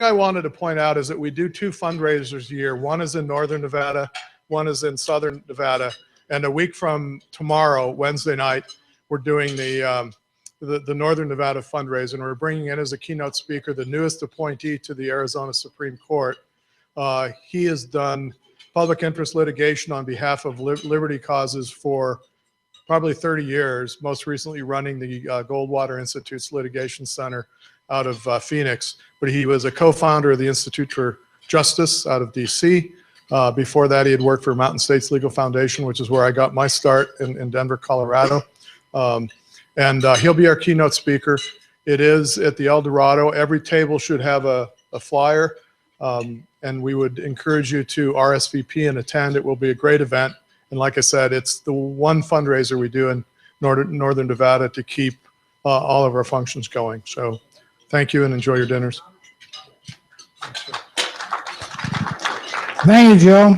I wanted to point out is that we do 2 fundraisers a year. One is in Northern Nevada, one is in Southern Nevada. And a week from tomorrow, Wednesday night, we're doing the Northern Nevada fundraiser, and we're bringing in as a keynote speaker the newest appointee to the Arizona Supreme Court. He has done public interest litigation on behalf of liberty causes for probably 30 years, most recently running the Goldwater Institute's Litigation Center out of Phoenix. But he was a co-founder of the Institute for Justice out of DC. Before that, he had worked for Mountain States Legal Foundation, which is where I got my start in Denver, Colorado. And he'll be our keynote speaker. It is at the El Dorado. Every table should have a flyer. And we would encourage you to RSVP and attend. It will be a great event. And like I said, it's the one fundraiser we do in Northern Nevada to keep all of our functions going. So thank you and enjoy your dinners. Thank you, Joe.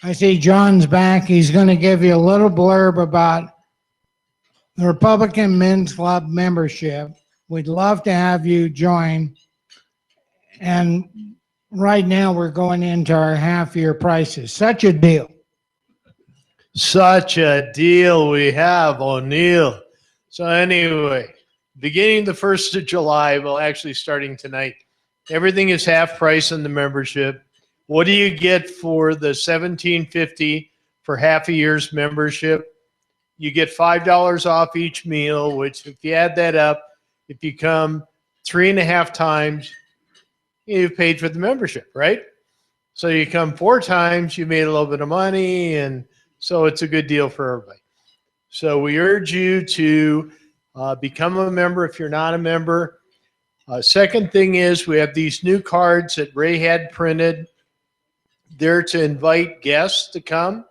I see John's back. He's going to give you a little blurb about the Republican Men's Club membership. We'd love to have you join. And right now we're going into our half-year prices. Such a deal. Such a deal we have, O'Neill. So anyway, beginning the 1st of July, well, actually starting tonight, everything is half price in the membership. What do you get for the $17.50 for half a year's membership? You get $5 off each meal, which if you add that up, if you come 3.5 times, you've paid for the membership, right? So you come 4 times, you made a little bit of money, and so it's a good deal for everybody. So we urge you to become a member if you're not a member. Second thing is we have these new cards that Ray had printed. They're to invite guests to come.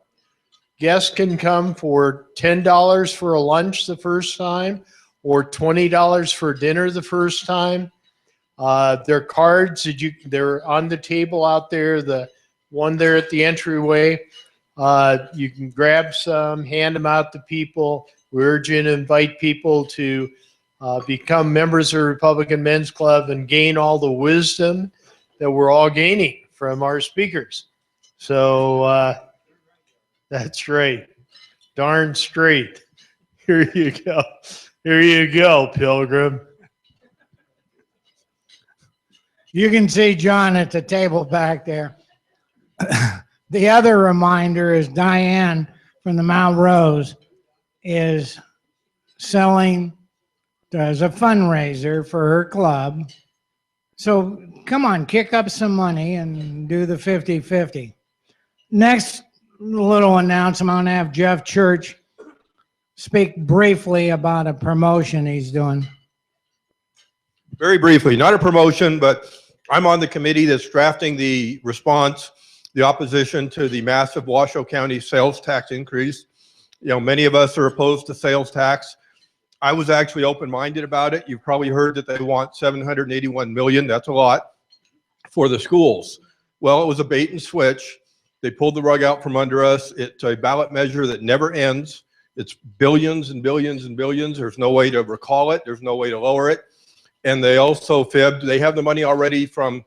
Guests can come for $10 for a lunch the first time or $20 for dinner the first time. They're cards that they're on the table out there, the one there at the entryway. You can grab some, hand them out to people. We urge you to invite people to become members of the Republican Men's Club and gain all the wisdom that we're all gaining from our speakers. So that's right. Darn straight. Here you go. Here you go, Pilgrim. You can see John at the table back there. The other reminder is Diane from the Mount Rose is selling as a fundraiser for her club. So come on, kick up some money and do the 50-50. Next little announcement, I'm going to have Jeff Church speak briefly about a promotion he's doing. Very briefly, not a promotion, but I'm on the committee that's drafting the response, the opposition to the massive Washoe County sales tax increase. You know, many of us are opposed to sales tax. I was actually open-minded about it. You've probably heard that they want $781 million. That's a lot for the schools. Well, it was a bait and switch. They pulled the rug out from under us. It's a ballot measure that never ends. It's billions and billions and billions. There's no way to recall it. There's no way to lower it. And they also fibbed. They have the money already from,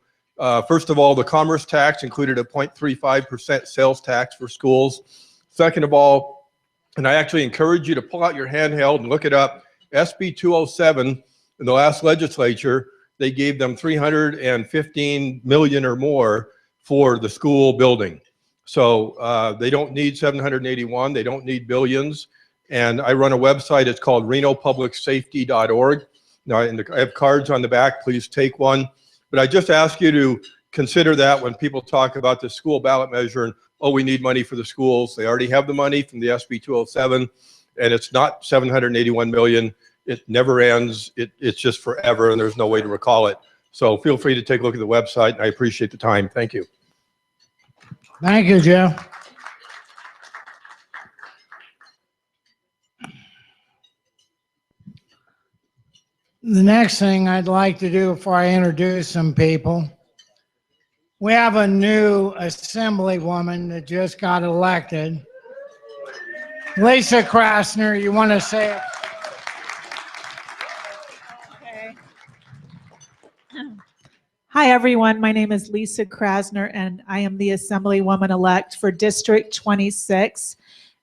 first of all, the commerce tax included a 0.35% sales tax for schools. Second of all, and I actually encourage you to pull out your handheld and look it up, SB 207 in the last legislature, they gave them $315 million or more for the school building. So they don't need 781, they don't need billions. And I run a website, it's called renopublicsafety.org. Now, I have cards on the back, please take one. But I just ask you to consider that when people talk about the school ballot measure and, oh, we need money for the schools. They already have the money from the SB 207, and it's not 781 million. It never ends. It's just forever, and there's no way to recall it. So feel free to take a look at the website, and I appreciate the time. Thank you. Thank you, Joe. The next thing I'd like to do before I introduce some people, we have a new assemblywoman that just got elected. Lisa Krasner, you want to say it? Okay. Hi, everyone. My name is Lisa Krasner, and I am the Assemblywoman-elect for District 26.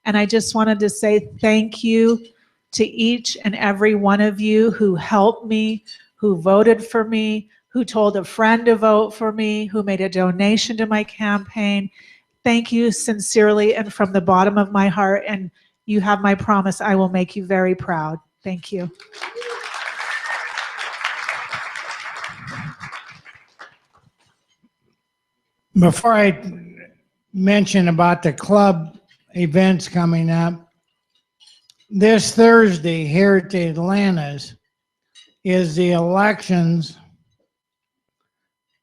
And I just wanted to say thank you to each and every one of you who helped me, who voted for me, who told a friend to vote for me, who made a donation to my campaign. Thank you sincerely and from the bottom of my heart. And you have my promise, I will make you very proud. Thank you. Before I mention about the club events coming up, this Thursday here at the Atlantis is the elections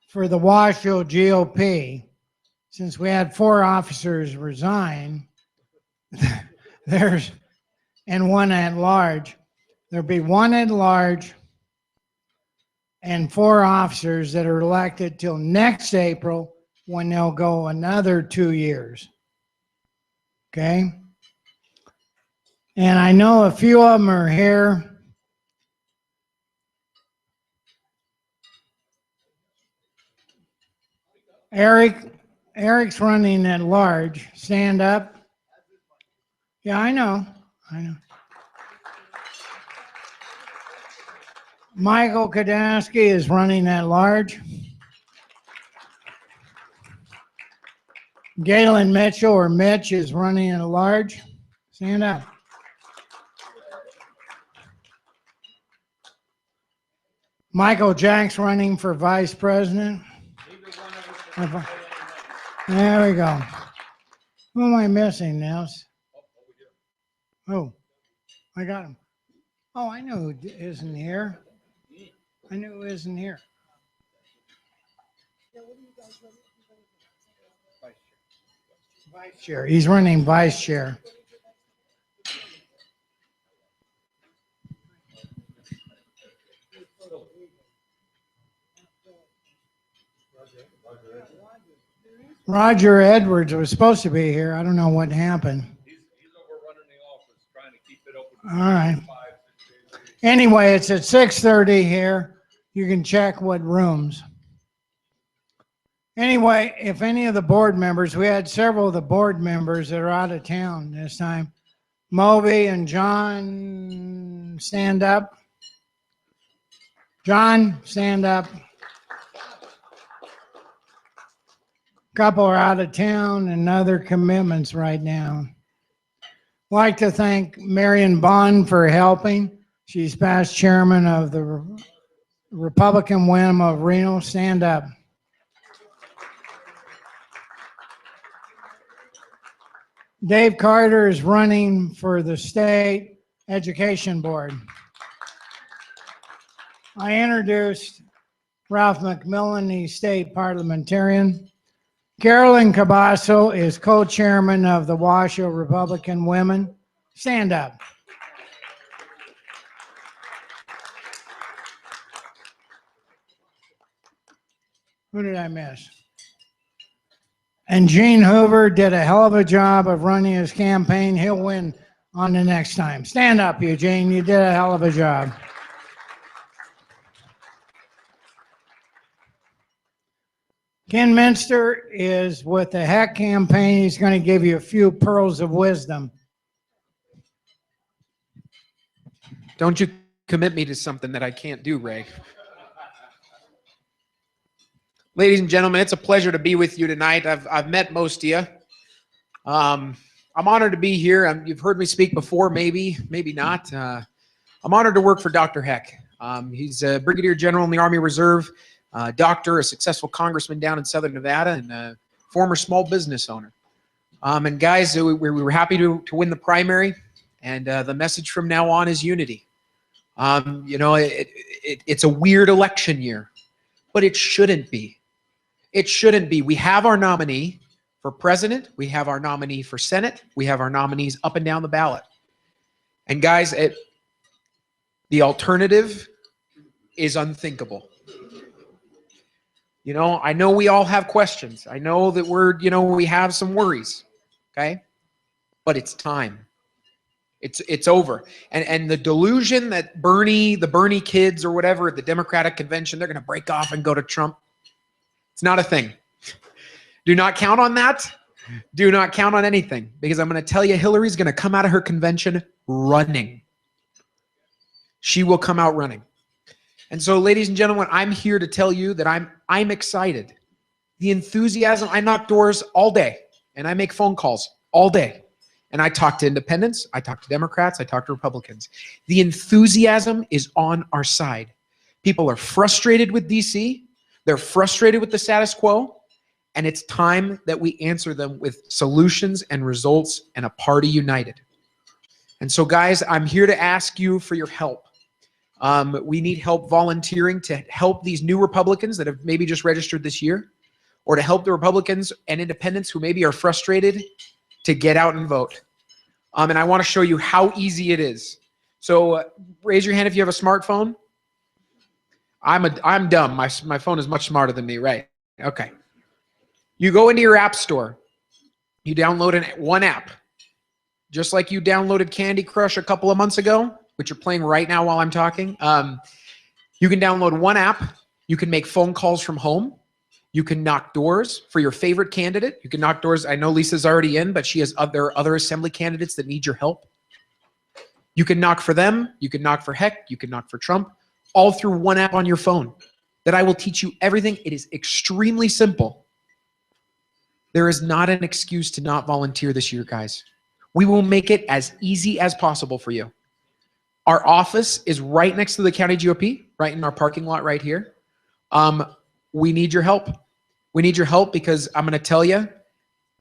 for the Washoe GOP. Since we had 4 officers resign, and 1 at large, there'll be 1 at large and 4 officers that are elected till next April, when they'll go another 2 years. Okay? And I know a few of them are here. Eric's running at large. Stand up. Yeah, I know. Michael Kadansky is running at large. Galen Mitchell, or Mitch, is running at large. Stand up. Michael Jack's running for vice president. There we go. Who am I missing, Nels? Oh, I got him. Oh, I know who isn't here. I knew who isn't here. Vice chair. He's running vice chair. Roger Edwards was supposed to be here. I don't know what happened. He's over running the office, trying to keep it open. All right. Anyway, it's at 6:30 here. You can check what rooms. Anyway, if any of the board members, we had several of the board members that are out of town this time. Moby and John, stand up. John, stand up. Couple are out of town and other commitments right now. I'd like to thank Marion Bond for helping. She's past chairman of the Republican Whim of Reno. Stand up. Dave Carter is running for the state education board. I introduced Ralph McMillan, the state parliamentarian. Carolyn Cabasso is co-chairman of the Washoe Republican Women. Stand up. Who did I miss? And Gene Hoover did a hell of a job of running his campaign. He'll win on the next time. Stand up, Eugene. You did a hell of a job. Ken Minster is with the Heck campaign. He's going to give you a few pearls of wisdom. Don't you commit me to something that I can't do, Ray. Ladies and gentlemen, it's a pleasure to be with you tonight. I've met most of you. I'm honored to be here. You've heard me speak before, maybe not. I'm honored to work for Dr. Heck. He's a brigadier general in the Army Reserve, doctor, a successful congressman down in Southern Nevada, and a former small business owner. And guys, we were happy to win the primary, and the message from now on is unity. You know, it's a weird election year, but it shouldn't be. It shouldn't be. We have our nominee for president. We have our nominee for Senate. We have our nominees up and down the ballot. And guys, the alternative is unthinkable. You know, I know we all have questions. I know that we have some worries, okay? But it's time. It's over. And the delusion that the Bernie kids or whatever at the Democratic convention, they're going to break off and go to Trump. It's not a thing. Do not count on that. Do not count on anything, because I'm going to tell you, Hillary's going to come out of her convention running. She will come out running. And so, ladies and gentlemen, I'm here to tell you that I'm excited. The enthusiasm, I knock doors all day, and I make phone calls all day. And I talk to independents, I talk to Democrats, I talk to Republicans. The enthusiasm is on our side. People are frustrated with DC. They're frustrated with the status quo. And it's time that we answer them with solutions and results and a party united. And so, guys, I'm here to ask you for your help. We need help volunteering to help these new Republicans that have maybe just registered this year, or to help the Republicans and independents who maybe are frustrated to get out and vote. And I want to show you how easy it is. So raise your hand if you have a smartphone. I'm dumb. My phone is much smarter than me, right? Okay. You go into your app store. You download one app. Just like you downloaded Candy Crush a couple of months ago, which you're playing right now while I'm talking. You can download one app. You can make phone calls from home. You can knock doors for your favorite candidate. You can knock doors. I know Lisa's already in, but there are other assembly candidates that need your help. You can knock for them. You can knock for Heck. You can knock for Trump, all through one app on your phone that I will teach you everything. It is extremely simple. There is not an excuse to not volunteer this year, guys. We will make it as easy as possible for you. Our office is right next to the county GOP, right in our parking lot right here. We need your help. We need your help because I'm going to tell you,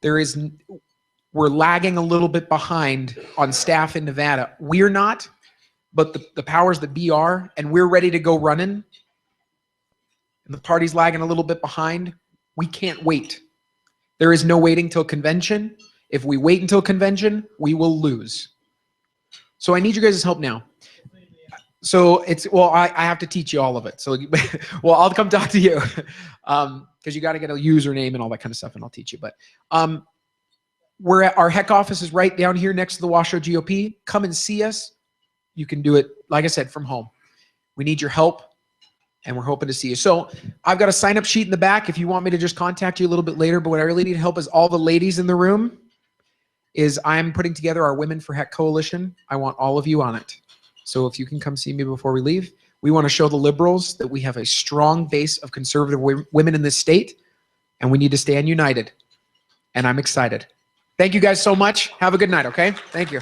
we're lagging a little bit behind on staff in Nevada. We're not, but the powers that be are, and we're ready to go running. And the party's lagging a little bit behind. We can't wait. There is no waiting till convention. If we wait until convention, we will lose. So I need you guys' help now. So I have to teach you all of it. So, well, I'll come talk to you because you got to get a username and all that kind of stuff, and I'll teach you. But we're at our Heck office is right down here next to the Washoe GOP. Come and see us. You can do it, like I said, from home. We need your help, and we're hoping to see you. So I've got a sign-up sheet in the back if you want me to just contact you a little bit later. But what I really need help is all the ladies in the room. I'm putting together our Women for Heck Coalition. I want all of you on it. So if you can come see me before we leave, we want to show the liberals that we have a strong base of conservative women in this state, and we need to stand united. And I'm excited. Thank you guys so much. Have a good night, okay? Thank you.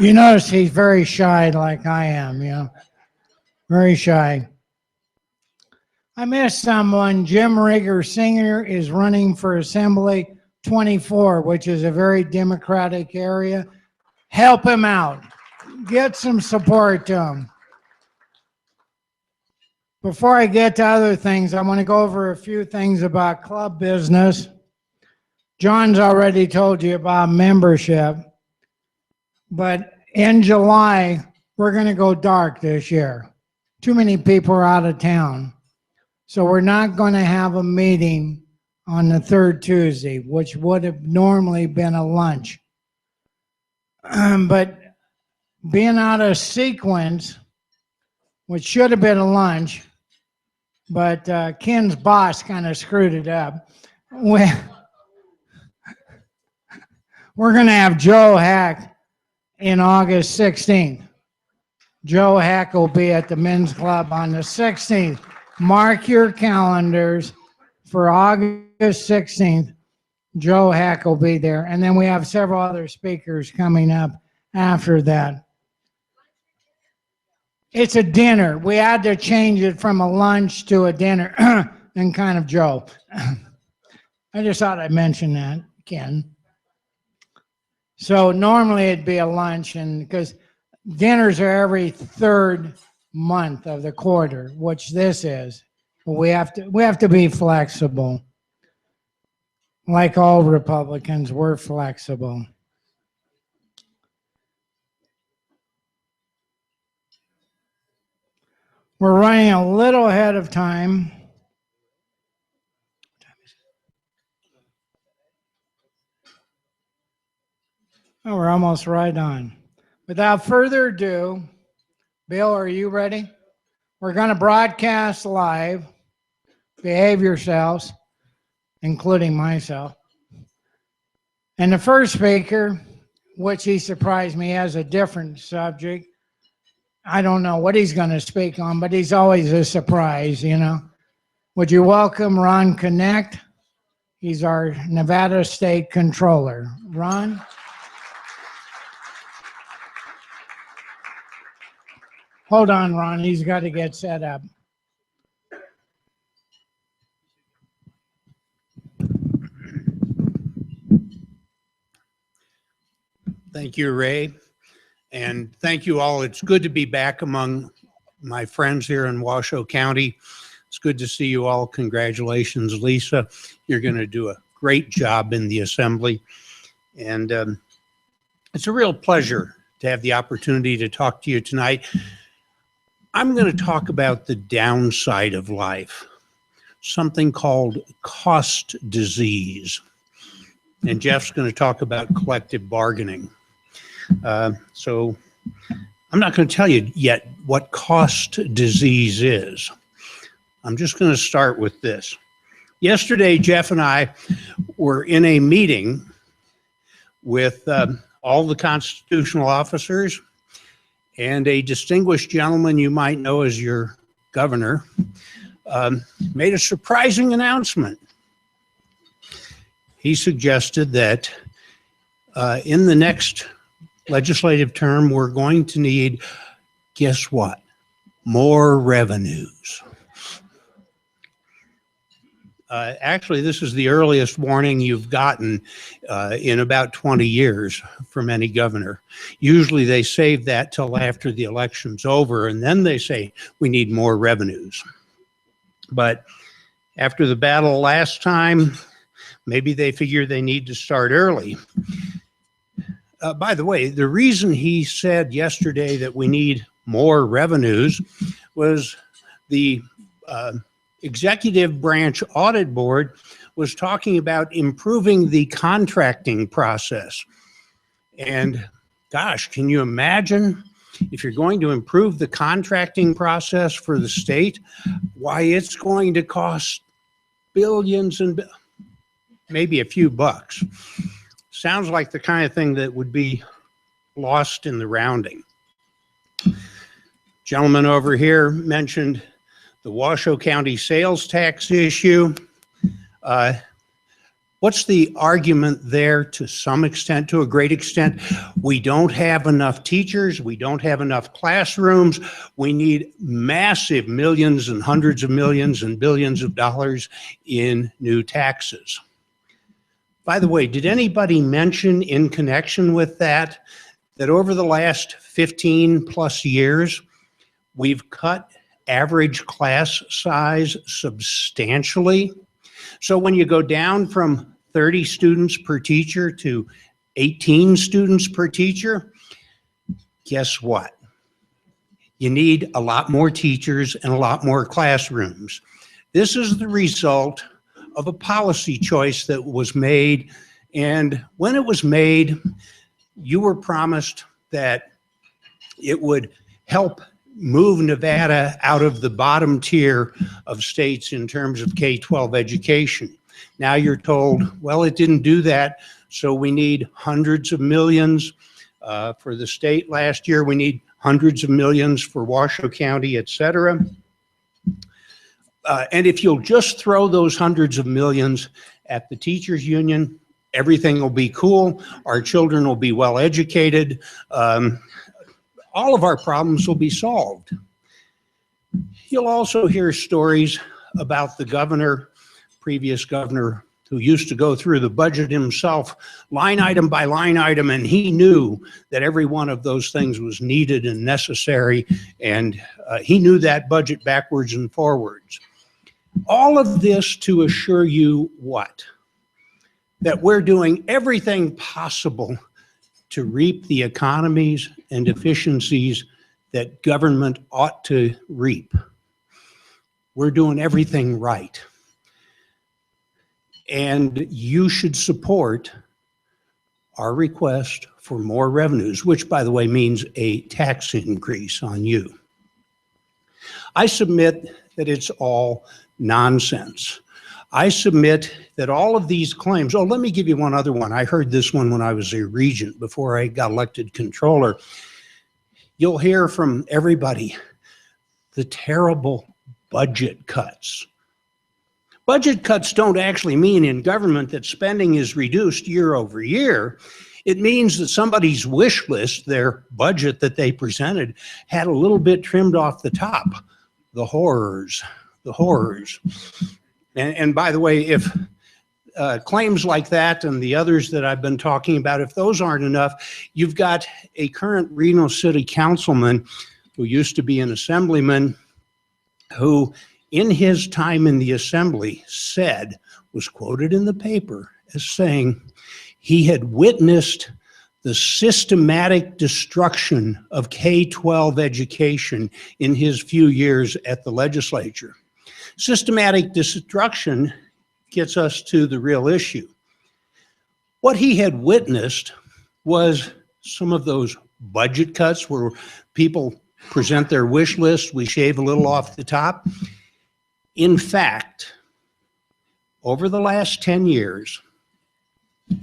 You notice he's very shy like I am, you know, very shy. I missed someone. Jim Rigger Singer is running for Assembly 24, which is a very Democratic area. Help him out. Get some support to him. Before I get to other things, I want to go over a few things about club business. John's already told you about membership, but in July, we're going to go dark this year. Too many people are out of town. So we're not going to have a meeting on the third Tuesday, which would have normally been a lunch. But being out of sequence, which should have been a lunch, but Ken's boss kind of screwed it up. We're going to have Joe Hack in August 16th. Joe Hack will be at the men's club on the 16th. Mark your calendars for August 16th. Joe Hack will be there. And then we have several other speakers coming up after that. It's a dinner. We had to change it from a lunch to a dinner. And kind of Joe. I just thought I'd mention that, Ken. So normally it'd be a lunch, and because dinners are every third month of the quarter, which this is. We have to be flexible. Like all Republicans, we're flexible. We're running a little ahead of time. Oh, we're almost right on. Without further ado, Bill, are you ready? We're going to broadcast live. behave yourselves, including myself. And the first speaker, which he surprised me, has a different subject. I don't know what he's going to speak on, but he's always a surprise, you know. Would you welcome Ron Connect? He's our Nevada State Controller. Ron? Hold on, Ron. He's got to get set up. Thank you, Ray. And thank you all. It's good to be back among my friends here in Washoe County. It's good to see you all. Congratulations, Lisa. You're going to do a great job in the assembly. And it's a real pleasure to have the opportunity to talk to you tonight. I'm going to talk about the downside of life, something called cost disease. And Jeff's going to talk about collective bargaining. So I'm not going to tell you yet what cost disease is. I'm just going to start with this. Yesterday, Jeff and I were in a meeting with all the constitutional officers and a distinguished gentleman you might know as your governor made a surprising announcement. He suggested that in the next legislative term, we're going to need, guess what? More revenues. Actually, this is the earliest warning you've gotten in about 20 years from any governor. Usually they save that till after the election's over, and then they say, we need more revenues. But after the battle last time, maybe they figure they need to start early. By the way, the reason he said yesterday that we need more revenues was the Executive Branch Audit Board was talking about improving the contracting process. And gosh, can you imagine if you're going to improve the contracting process for the state, why it's going to cost billions and maybe a few bucks. Sounds like the kind of thing that would be lost in the rounding. Gentleman over here mentioned the Washoe County sales tax issue. What's the argument there to some extent, to a great extent? We don't have enough teachers. We don't have enough classrooms. We need massive millions and hundreds of millions and billions of dollars in new taxes. By the way, did anybody mention in connection with that, that over the last 15 plus years, we've cut average class size substantially? So when you go down from 30 students per teacher to 18 students per teacher, guess what? You need a lot more teachers and a lot more classrooms. This is the result of a policy choice that was made. And when it was made, you were promised that it would help move Nevada out of the bottom tier of states in terms of K-12 education. Now you're told, well, it didn't do that, so we need hundreds of millions for the state last year. We need hundreds of millions for Washoe County, et cetera. And if you'll just throw those hundreds of millions at the teachers union, everything will be cool. Our children will be well educated. All of our problems will be solved. You'll also hear stories about the governor, previous governor, who used to go through the budget himself, line item by line item, and he knew that every one of those things was needed and necessary, and he knew that budget backwards and forwards. All of this to assure you what? That we're doing everything possible to reap the economies and efficiencies that government ought to reap. We're doing everything right. And you should support our request for more revenues, which, by the way, means a tax increase on you. I submit that it's all nonsense. I submit that all of these claims, oh, let me give you one other one. I heard this one when I was a regent before I got elected controller. You'll hear from everybody the terrible budget cuts. Budget cuts don't actually mean in government that spending is reduced year over year. It means that somebody's wish list, their budget that they presented, had a little bit trimmed off the top. The horrors, the horrors. And by the way, if claims like that and the others that I've been talking about, if those aren't enough, you've got a current Reno City councilman who used to be an assemblyman who, in his time in the assembly, said, was quoted in the paper as saying, he had witnessed the systematic destruction of K-12 education in his few years at the legislature. Systematic destruction gets us to the real issue. What he had witnessed was some of those budget cuts where people present their wish list, we shave a little off the top. In fact, over the last 10 years,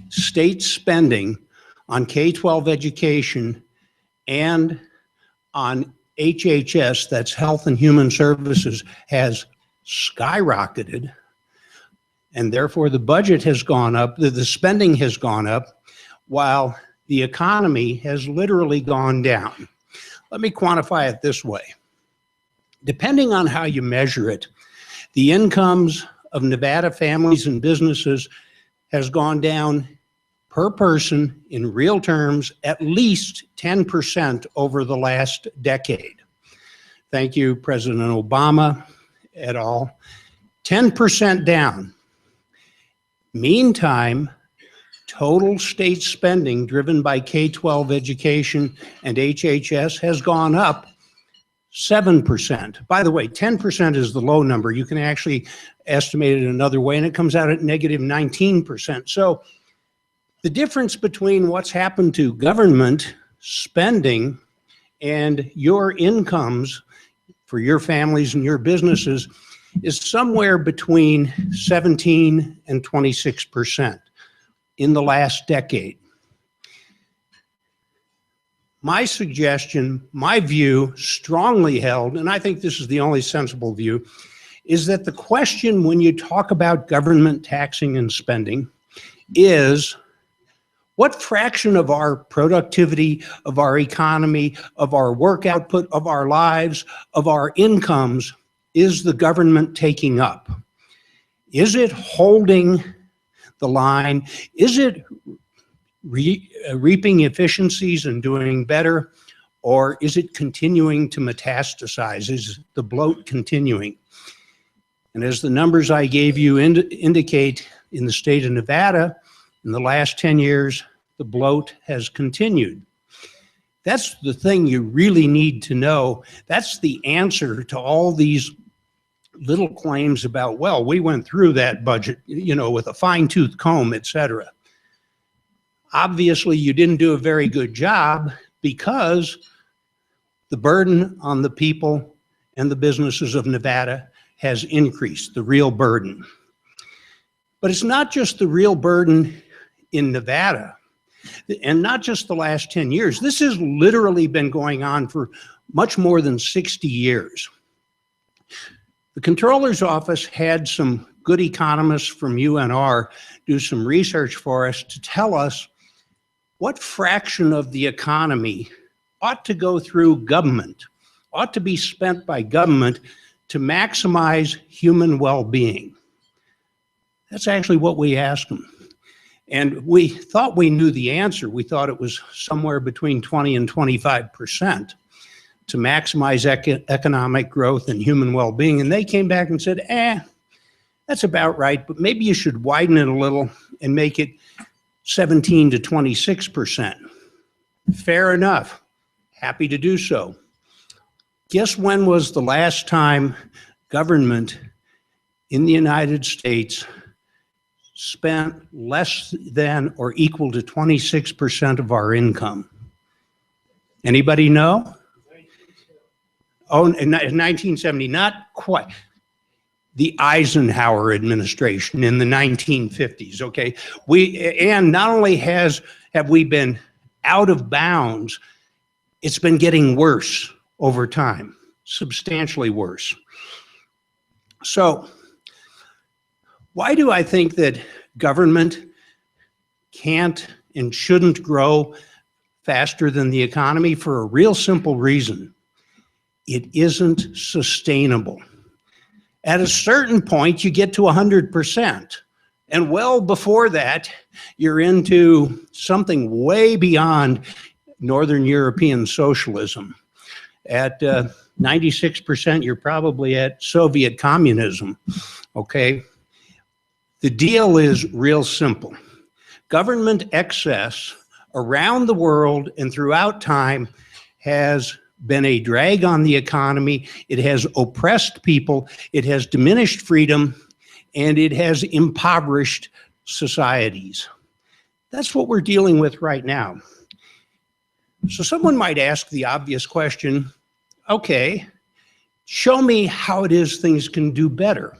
state spending on K-12 education and on HHS, that's Health and Human Services, has skyrocketed, and therefore the budget has gone up, the spending has gone up, while the economy has literally gone down. Let me quantify it this way. Depending on how you measure it, the incomes of Nevada families and businesses has gone down per person in real terms at least 10% over the last decade. Thank you, President Obama et al. 10% down. Meantime, total state spending driven by K-12 education and HHS has gone up 7%. By the way, 10% is the low number. You can actually estimate it another way, and it comes out at negative 19%. So the difference between what's happened to government spending and your incomes for your families and your businesses is somewhere between 17 and 26% in the last decade. My suggestion, my view, strongly held, and I think this is the only sensible view, is that the question when you talk about government taxing and spending is, what fraction of our productivity, of our economy, of our work output, of our lives, of our incomes is the government taking up? Is it holding the line? Is it reaping efficiencies and doing better? Or is it continuing to metastasize? Is the bloat continuing? And as the numbers I gave you indicate, in the state of Nevada, in the last 10 years, the bloat has continued. That's the thing you really need to know. That's the answer to all these little claims about, well, we went through that budget, you know, with a fine-tooth comb, et cetera. Obviously, you didn't do a very good job because the burden on the people and the businesses of Nevada has increased, the real burden. But it's not just the real burden in Nevada, and not just the last 10 years. This has literally been going on for much more than 60 years. The Comptroller's Office had some good economists from UNR do some research for us to tell us what fraction of the economy ought to go through government, ought to be spent by government to maximize human well-being. That's actually what we asked them. And we thought we knew the answer. We thought it was somewhere between 20 and 25% to maximize economic growth and human well-being. And they came back and said, that's about right, but maybe you should widen it a little and make it 17 to 26%. Fair enough. Happy to do so. Guess when was the last time government in the United States spent less than or equal to 26% of our income? Anybody know? Oh, in 1970, not quite. the Eisenhower administration in the 1950s, okay? And not only have we been out of bounds, it's been getting worse over time, substantially worse. So why do I think that government can't and shouldn't grow faster than the economy? For a real simple reason. It isn't sustainable. At a certain point, you get to 100%. And well before that, you're into something way beyond Northern European socialism. At 96%, you're probably at Soviet communism, okay? The deal is real simple. Government excess around the world and throughout time has been a drag on the economy. It has oppressed people, it has diminished freedom, and it has impoverished societies. That's what we're dealing with right now. So someone might ask the obvious question, okay, show me how it is things can do better.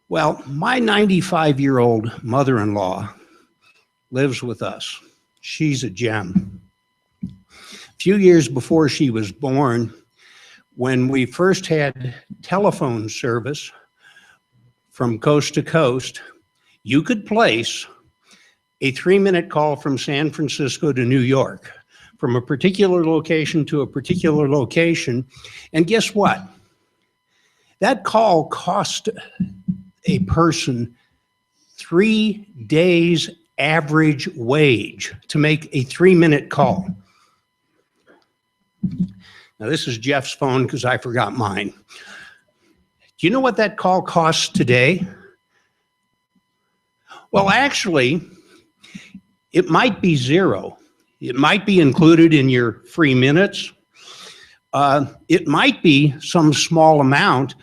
Well, my 95-year-old mother-in-law lives with us. She's a gem. A few years before she was born, when we first had telephone service from coast to coast, you could place a 3-minute call from San Francisco to New York, from a particular location to a particular location. And guess what? That call cost a person 3 days average wage to make a 3-minute call. Now this is Jeff's phone because I forgot mine. Do you know what that call costs today? Well, actually, it might be zero. It might be included in your free minutes. It might be some small amount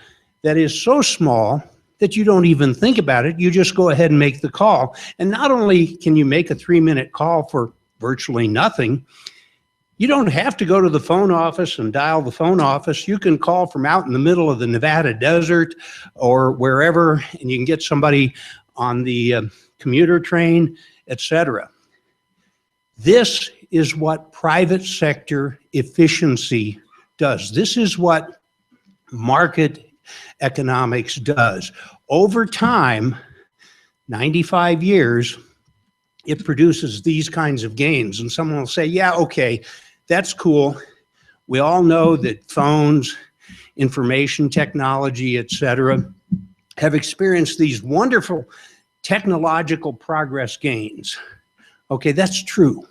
that is so small that you don't even think about it. You just go ahead and make the call. And not only can you make a 3-minute call for virtually nothing, you don't have to go to the phone office and dial the phone office. You can call from out in the middle of the Nevada desert or wherever, and you can get somebody on the commuter train, etc. This is what private sector efficiency does. This is what market economics does. Over time, 95 years, it produces these kinds of gains. And someone will say, yeah, okay, that's cool. We all know that phones, information technology, etc., have experienced these wonderful technological progress gains. Okay, that's true.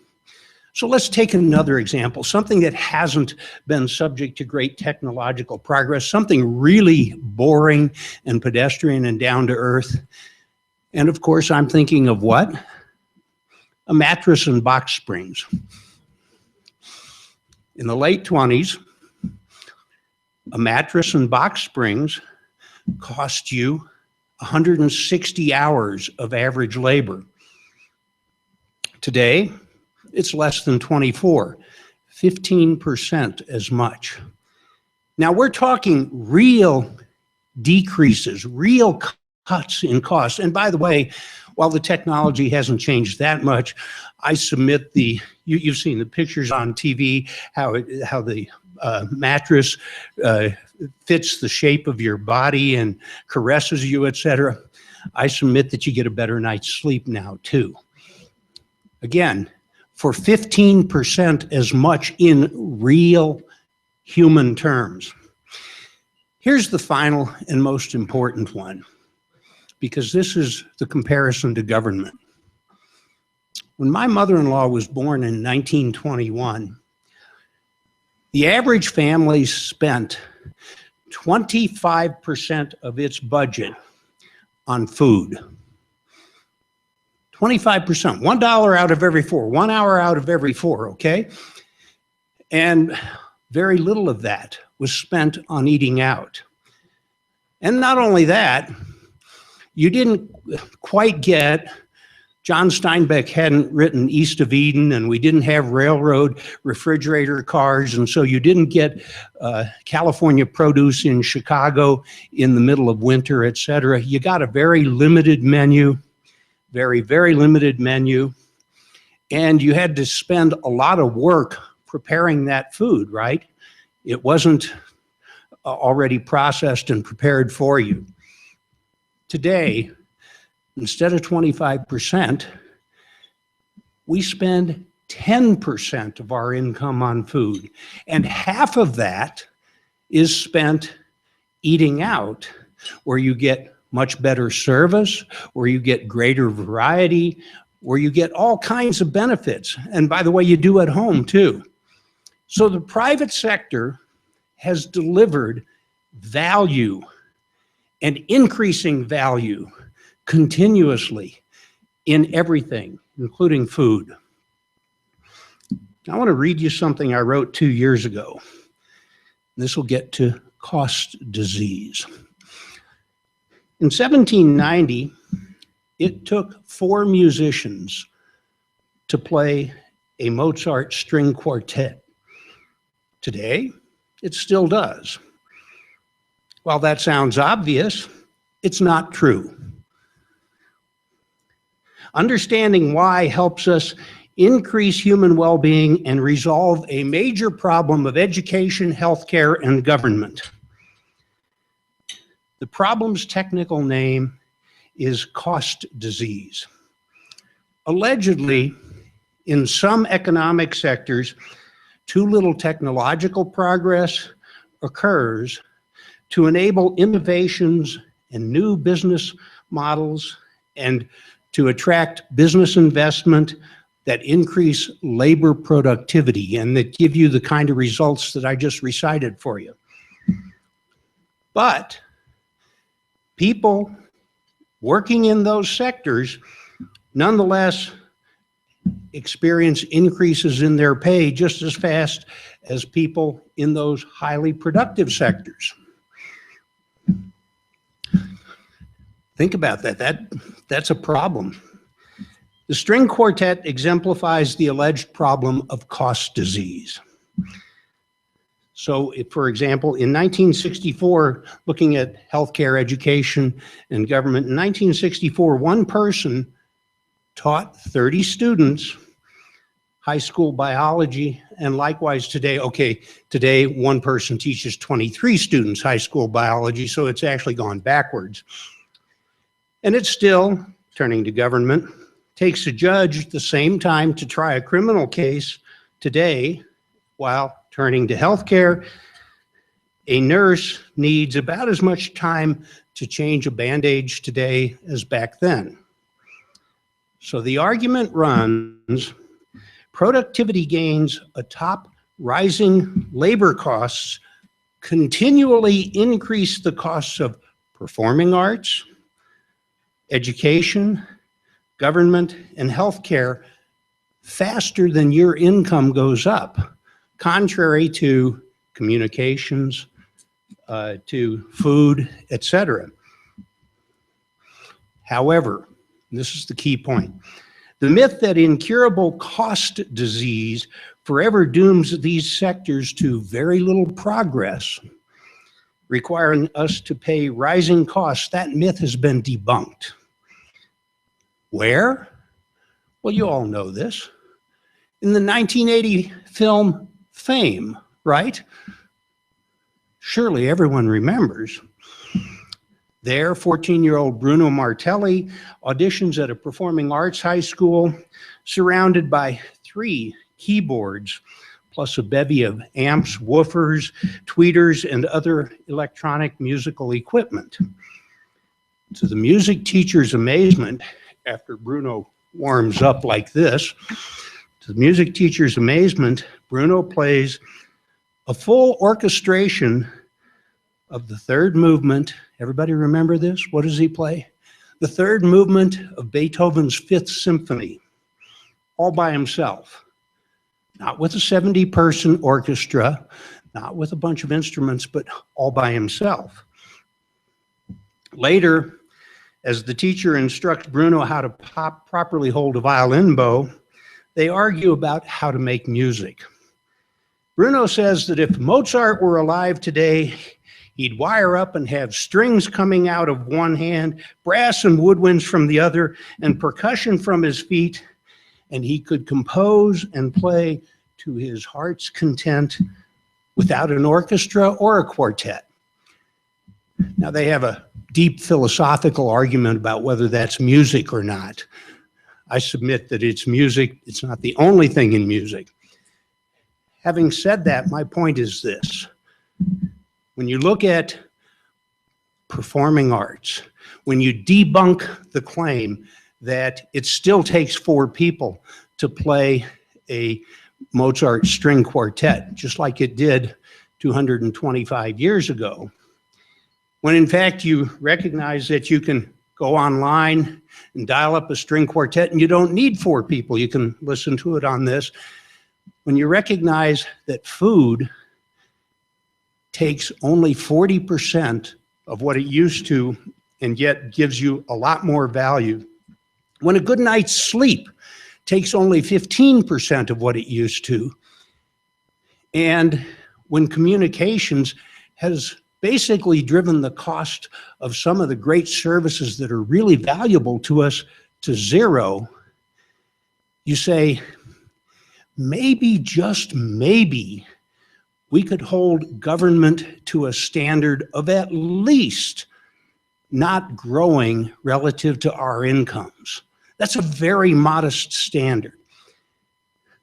So let's take another example, something that hasn't been subject to great technological progress, something really boring and pedestrian and down to earth. And of course, I'm thinking of what? A mattress and box springs. In the late 20s, a mattress and box springs cost you 160 hours of average labor. Today, it's less than 24, 15% as much. Now we're talking real decreases, real cuts in cost. And by the way, while the technology hasn't changed that much, I submit you've seen the pictures on TV, how the mattress fits the shape of your body and caresses you, etc. I submit that you get a better night's sleep now too. Again, for 15% as much in real human terms. Here's the final and most important one, because this is the comparison to government. When my mother-in-law was born in 1921, the average family spent 25% of its budget on food. 25%, $1 out of every 4, 1 hour out of every 4, okay? And very little of that was spent on eating out. And not only that, you didn't quite get John Steinbeck hadn't written East of Eden, and we didn't have railroad refrigerator cars, and so you didn't get California produce in Chicago in the middle of winter, etc. You got a very limited menu, very, very limited menu, and you had to spend a lot of work preparing that food, right? It wasn't already processed and prepared for you. Today, instead of 25%, we spend 10% of our income on food. And half of that is spent eating out, where you get much better service, where you get greater variety, where you get all kinds of benefits. And by the way, you do at home too. So the private sector has delivered value and increasing value continuously in everything, including food. I want to read you something I wrote 2 years ago. This will get to cost disease. In 1790, it took 4 musicians to play a Mozart string quartet. Today, it still does. While that sounds obvious, it's not true. Understanding why helps us increase human well-being and resolve a major problem of education, healthcare, and government. The problem's technical name is cost disease. Allegedly, in some economic sectors, too little technological progress occurs to enable innovations and new business models and to attract business investment that increase labor productivity and that give you the kind of results that I just recited for you. But people working in those sectors nonetheless experience increases in their pay just as fast as people in those highly productive sectors. Think about that. That's a problem. The string quartet exemplifies the alleged problem of cost disease. So, if, for example, in 1964, looking at healthcare, education, and government, in 1964, one person taught 30 students high school biology, and likewise today, today one person teaches 23 students high school biology, so it's actually gone backwards. And it still, turning to government, takes a judge the same time to try a criminal case today, while turning to healthcare, a nurse needs about as much time to change a bandage today as back then. So the argument runs, productivity gains atop rising labor costs continually increase the costs of performing arts, education, government, and healthcare faster than your income goes up, contrary to communications, to food, etc. However, and this is the key point, the myth that incurable cost disease forever dooms these sectors to very little progress, requiring us to pay rising costs, that myth has been debunked. Where? Well, you all know this. In the 1980 film Fame, right? Surely everyone remembers. There, 14-year-old Bruno Martelli auditions at a performing arts high school, surrounded by 3 keyboards, plus a bevy of amps, woofers, tweeters, and other electronic musical equipment. To the music teacher's amazement, after Bruno warms up like this, to the music teacher's amazement, Bruno plays a full orchestration of the third movement. Everybody remember this? What does he play? The third movement of Beethoven's Fifth Symphony, all by himself. Not with a 70-person orchestra, not with a bunch of instruments, but all by himself. Later, As the teacher instructs Bruno how to properly hold a violin bow, they argue about how to make music. Bruno says that if Mozart were alive today, he'd wire up and have strings coming out of one hand, brass and woodwinds from the other, and percussion from his feet, and he could compose and play to his heart's content without an orchestra or a quartet. Now, they have a deep philosophical argument about whether that's music or not. I submit that it's music. It's not the only thing in music. Having said that, my point is this. When you look at performing arts, when you debunk the claim that it still takes 4 people to play a Mozart string quartet, just like it did 225 years ago, when in fact you recognize that you can go online and dial up a string quartet and you don't need 4 people, you can listen to it on this. When you recognize that food takes only 40% of what it used to and yet gives you a lot more value. When a good night's sleep takes only 15% of what it used to. And when communications has basically driven the cost of some of the great services that are really valuable to us to zero, you say, maybe, just maybe, we could hold government to a standard of at least not growing relative to our incomes. That's a very modest standard.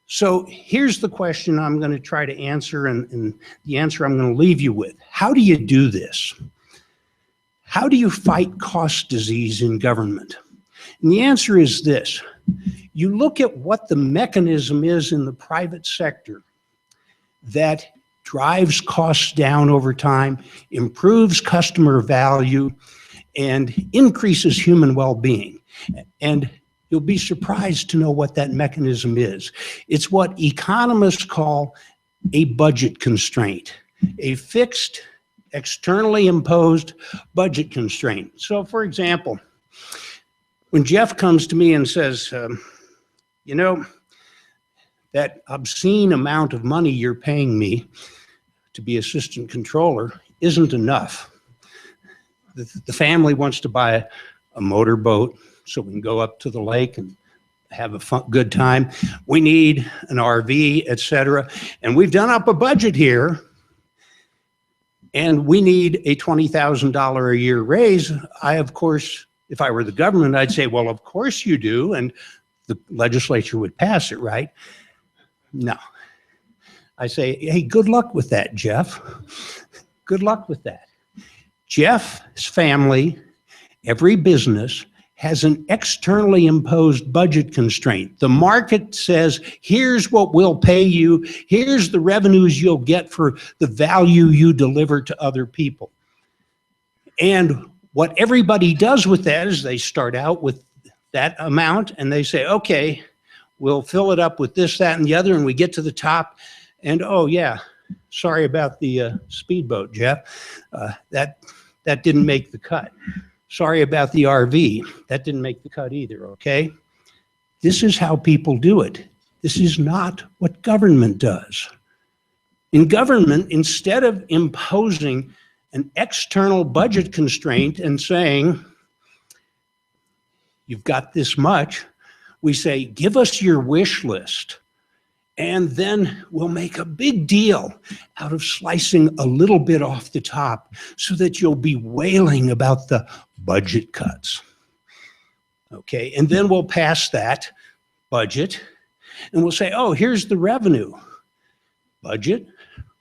So here's the question I'm going to try to answer, and the answer I'm going to leave you with. How do you do this? How do you fight cost disease in government? And the answer is this. You look at what the mechanism is in the private sector that drives costs down over time, improves customer value, and increases human well-being. And you'll be surprised to know what that mechanism is. It's what economists call a budget constraint, a fixed, externally imposed budget constraint. So, for example, when Jeff comes to me and says, you know, that obscene amount of money you're paying me to be assistant controller isn't enough. The family wants to buy a motorboat so we can go up to the lake and have a good time. We need an RV, etc. And we've done up a budget here, and we need a $20,000 a year raise. I, of course, if I were the government, I'd say, well, of course you do, and the legislature would pass it, right? No. I say, hey, good luck with that, Jeff. Good luck with that. Jeff's family, every business, has an externally imposed budget constraint. The market says, here's what we'll pay you, here's the revenues you'll get for the value you deliver to other people. And what everybody does with that is they start out with that amount and they say, okay, we'll fill it up with this, that, and the other, and we get to the top, and oh yeah, sorry about the speedboat, Jeff. That didn't make the cut. Sorry about the RV. That didn't make the cut either, okay? This is how people do it. This is not what government does. In government, instead of imposing an external budget constraint and saying, you've got this much, we say, give us your wish list. And then we'll make a big deal out of slicing a little bit off the top so that you'll be wailing about the budget cuts. Okay, and then we'll pass that budget and we'll say, oh, here's the revenue. Budget,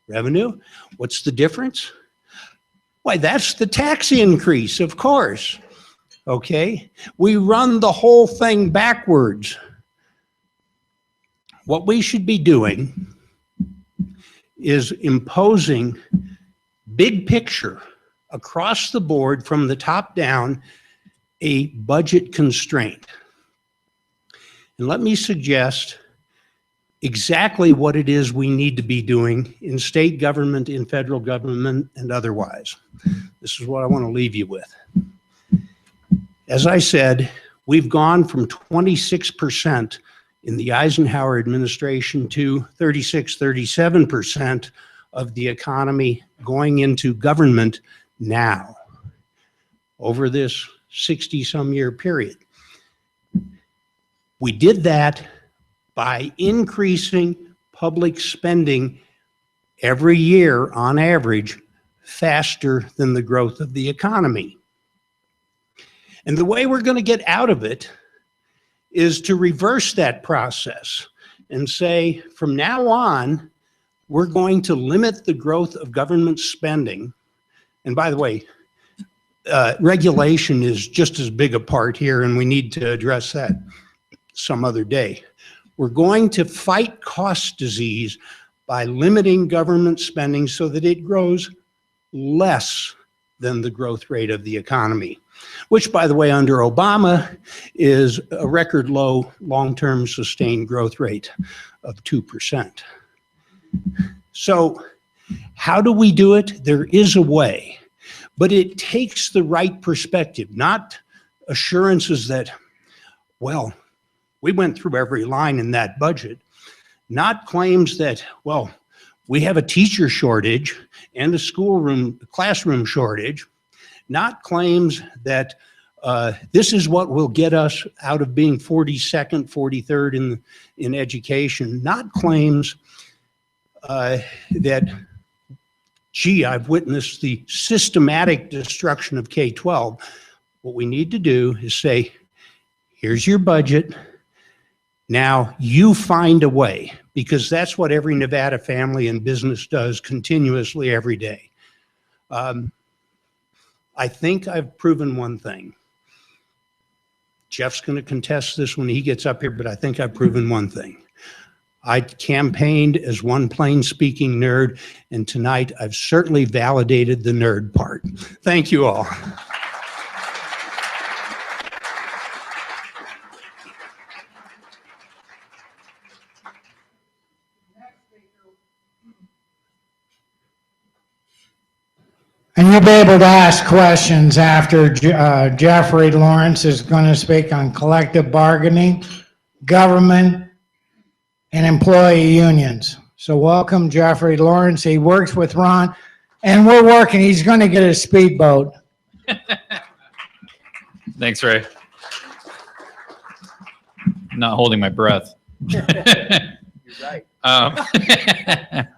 revenue, what's the difference? Why, that's the tax increase, of course. Okay, we run the whole thing backwards. What we should be doing is imposing big picture across the board from the top down a budget constraint. And let me suggest exactly what it is we need to be doing in state government, in federal government, and otherwise. This is what I want to leave you with. As I said, we've gone from 26% in the Eisenhower administration to 36, 37% of the economy going into government now over this 60-some year period. We did that by increasing public spending every year on average faster than the growth of the economy. And the way we're going to get out of it is to reverse that process and say, from now on, we're going to limit the growth of government spending. And by the way, regulation is just as big a part here, and we need to address that some other day. We're going to fight cost disease by limiting government spending so that it grows less than the growth rate of the economy, which, by the way, under Obama is a record low long-term sustained growth rate of 2%. So how do we do it? There is a way, but it takes the right perspective, not assurances that, well, we went through every line in that budget, not claims that, well, we have a teacher shortage and a classroom shortage, not claims that this is what will get us out of being 42nd, 43rd in education, not claims that, gee, I've witnessed the systematic destruction of K-12. What we need to do is say, here's your budget. Now you find a way, because that's what every Nevada family and business does continuously every day. I think I've proven one thing. Jeff's going to contest this when he gets up here, but I think I've proven one thing. I campaigned as one plain-speaking nerd, and tonight I've certainly validated the nerd part. Thank you all. And you'll be able to ask questions after Jeffrey Lawrence is going to speak on collective bargaining, government, and employee unions. So welcome, Jeffrey Lawrence. He works with Ron, and we're working. He's going to get a speedboat. Thanks, Ray. I'm not holding my breath. You're right.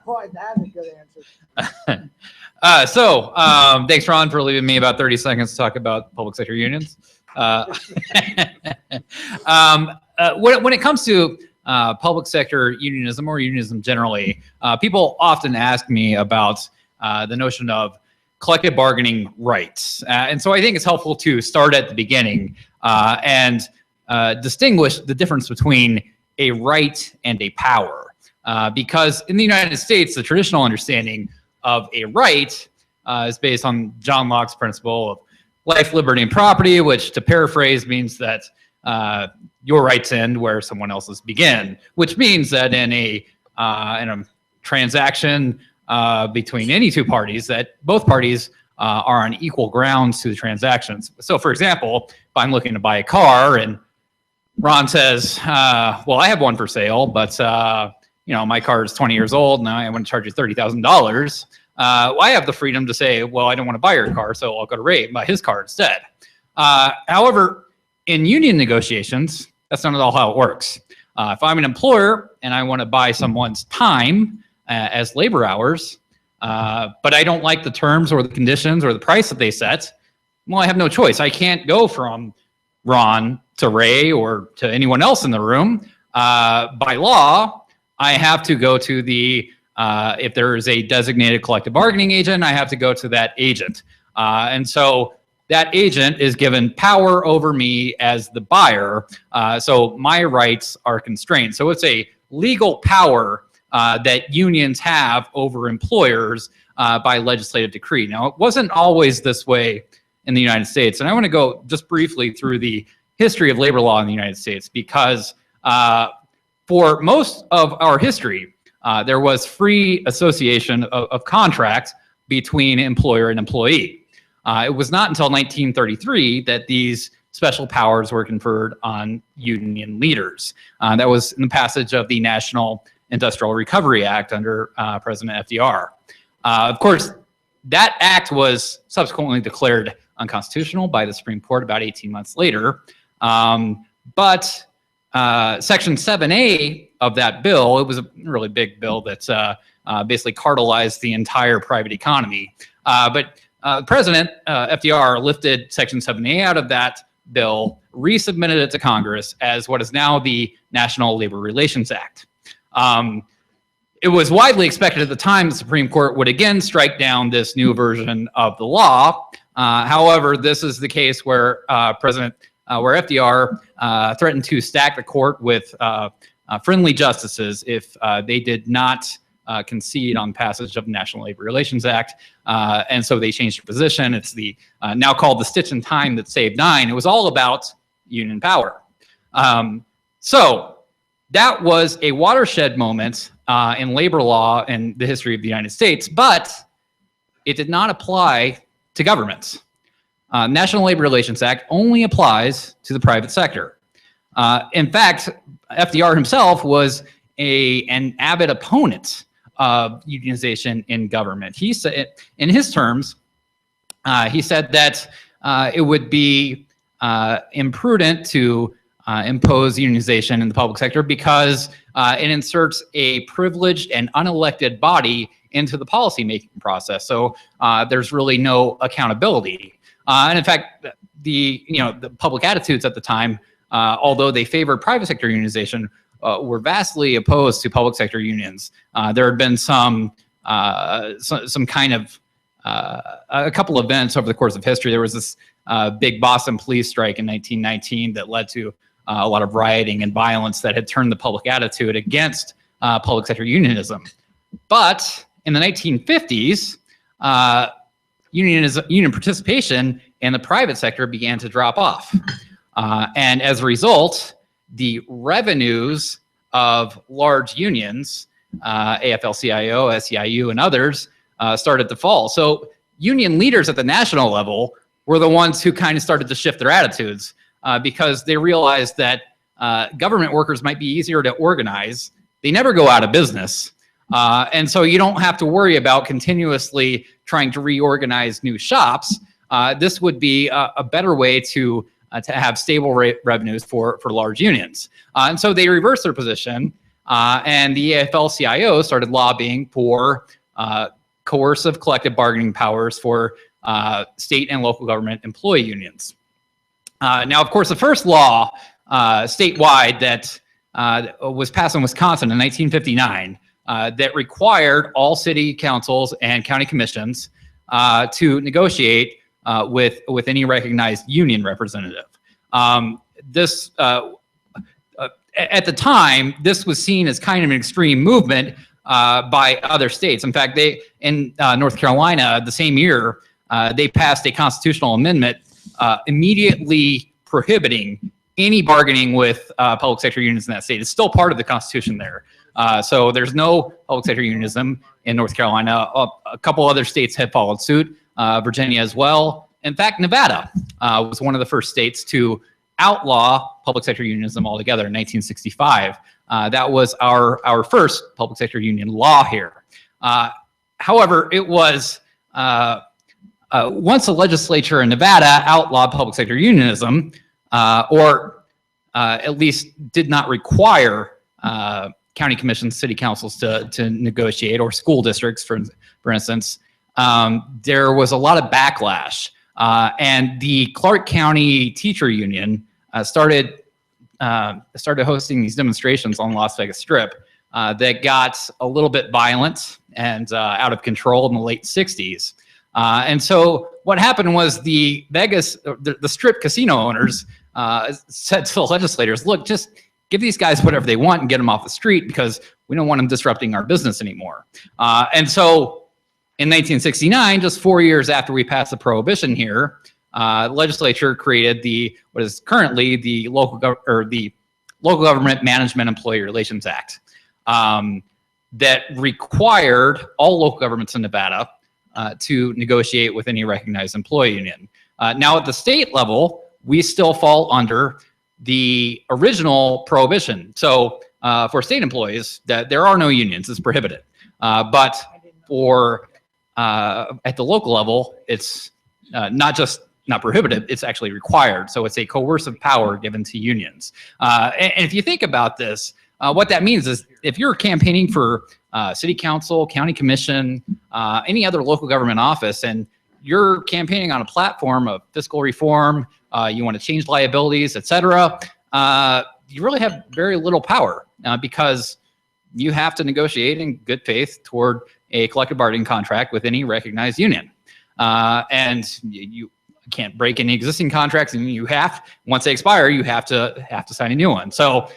Boy, that's a good answer. Thanks, Ron, for leaving me about 30 seconds to talk about public sector unions. When it comes to public sector unionism or unionism generally, people often ask me about the notion of collective bargaining rights. And so I think it's helpful to start at the beginning and distinguish the difference between a right and a power. Because in the United States, the traditional understanding of a right is based on John Locke's principle of life, liberty, and property, which, to paraphrase, means that your rights end where someone else's begin, which means that in a transaction between any two parties, that both parties are on equal grounds to the transactions. So, for example, if I'm looking to buy a car and Ron says, well, I have one for sale, but my car is 20 years old and I want to charge you $30,000. I have the freedom to say, well, I don't want to buy your car, so I'll go to Ray and buy his car instead. However, in union negotiations, that's not at all how it works. If I'm an employer and I want to buy someone's time as labor hours, but I don't like the terms or the conditions or the price that they set, well, I have no choice. I can't go from Ron to Ray or to anyone else in the room. By law, I have to go to the, if there is a designated collective bargaining agent, I have to go to that agent. And so that agent is given power over me as the buyer. So my rights are constrained. So it's a legal power that unions have over employers by legislative decree. Now, it wasn't always this way in the United States. And I want to go just briefly through the history of labor law in the United States, because for most of our history, there was free association of contracts between employer and employee. It was not until 1933 that these special powers were conferred on union leaders. That was in the passage of the National Industrial Recovery Act under President FDR. Of course, that act was subsequently declared unconstitutional by the Supreme Court about 18 months later. But Section 7A of that bill, it was a really big bill that basically cartelized the entire private economy. But President FDR lifted Section 7A out of that bill, resubmitted it to Congress as what is now the National Labor Relations Act. It was widely expected at the time the Supreme Court would again strike down this new version of the law. However, this is the case where where FDR threatened to stack the court with friendly justices if they did not concede on passage of the National Labor Relations Act. And so they changed their position. It's the now called the stitch in time that saved nine. It was all about union power. So that was a watershed moment in labor law in the history of the United States, but it did not apply to governments. National Labor Relations Act only applies to the private sector. In fact, FDR himself was an avid opponent of unionization in government. He said, in his terms, he said that it would be imprudent to impose unionization in the public sector because it inserts a privileged and unelected body into the policy-making process. So there's really no accountability. And in fact, the public attitudes at the time, although they favored private sector unionization, were vastly opposed to public sector unions. There had been some kind of a couple events over the course of history. There was this big Boston police strike in 1919 that led to a lot of rioting and violence that had turned the public attitude against public sector unionism. But in the 1950s, union participation in the private sector began to drop off. And as a result, the revenues of large unions, AFL-CIO, SEIU, and others, started to fall. So union leaders at the national level were the ones who kind of started to shift their attitudes because they realized that government workers might be easier to organize. They never go out of business. And so you don't have to worry about continuously trying to reorganize new shops. This would be a better way to have stable revenues for large unions. And so they reversed their position, and the AFL-CIO started lobbying for coercive collective bargaining powers for state and local government employee unions. Now, of course, the first law statewide that was passed in Wisconsin in 1959 that required all city councils and county commissions to negotiate with any recognized union representative. This at the time, this was seen as kind of an extreme movement by other states. In fact, in North Carolina the same year, they passed a constitutional amendment immediately prohibiting any bargaining with public sector unions in that state. It's still part of the Constitution there. So there's no public sector unionism in North Carolina. A couple other states have followed suit, Virginia as well. In fact, Nevada was one of the first states to outlaw public sector unionism altogether in 1965. That was our first public sector union law here. However, it was once the legislature in Nevada outlawed public sector unionism, or at least did not require county commissions, city councils to negotiate, or school districts, for instance, there was a lot of backlash. And the Clark County Teacher Union started hosting these demonstrations on Las Vegas Strip that got a little bit violent and out of control in the late 60s. And so what happened was the Strip casino owners said to the legislators, look, just give these guys whatever they want and get them off the street because we don't want them disrupting our business anymore. And so in 1969, just 4 years after we passed the prohibition here, the legislature created what is currently the Local Government Management Employee Relations Act that required all local governments in Nevada to negotiate with any recognized employee union. Now at the state level, we still fall under the original prohibition. So for state employees, that there are no unions, it's prohibited. But for at the local level, it's not just not prohibited, it's actually required. So it's a coercive power given to unions. And if you think about this, what that means is if you're campaigning for city council, county commission, any other local government office, and you're campaigning on a platform of fiscal reform, you want to change liabilities, et cetera, you really have very little power because you have to negotiate in good faith toward a collective bargaining contract with any recognized union. And you can't break any existing contracts, and you have, once they expire, you have to sign a new one. So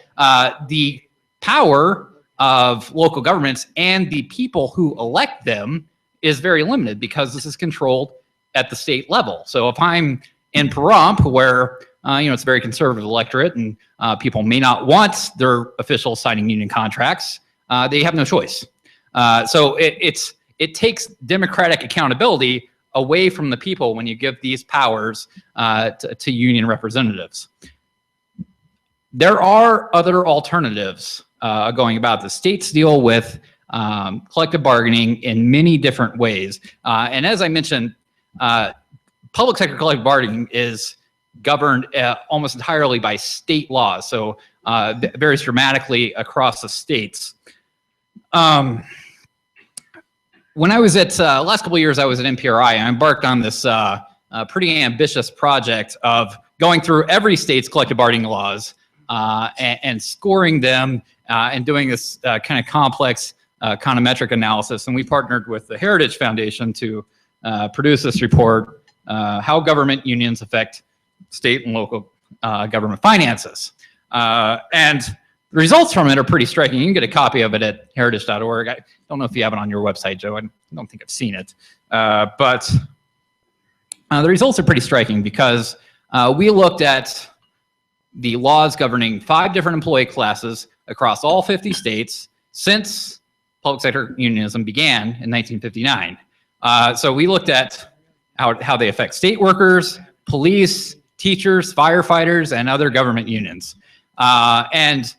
the power of local governments and the people who elect them is very limited because this is controlled at the state level. So if I'm in Pahrump, where it's a very conservative electorate and people may not want their officials signing union contracts, they have no choice. So it takes democratic accountability away from the people when you give these powers to union representatives. There are other alternatives going about this. States deal with collective bargaining in many different ways. And as I mentioned, public sector collective bargaining is governed almost entirely by state laws, so varies dramatically across the states. When I was at, last couple of years, I was at NPRI, and I embarked on this pretty ambitious project of going through every state's collective bargaining laws and scoring them and doing this kind of complex econometric analysis. And we partnered with the Heritage Foundation to produce this report, How Government Unions Affect State and Local Government Finances. And the results from it are pretty striking. You can get a copy of it at heritage.org. I don't know if you have it on your website, Joe. I don't think I've seen it. But the results are pretty striking because we looked at the laws governing 5 different employee classes across all 50 states since public sector unionism began in 1959. So we looked at how they affect state workers, police, teachers, firefighters, and other government unions. And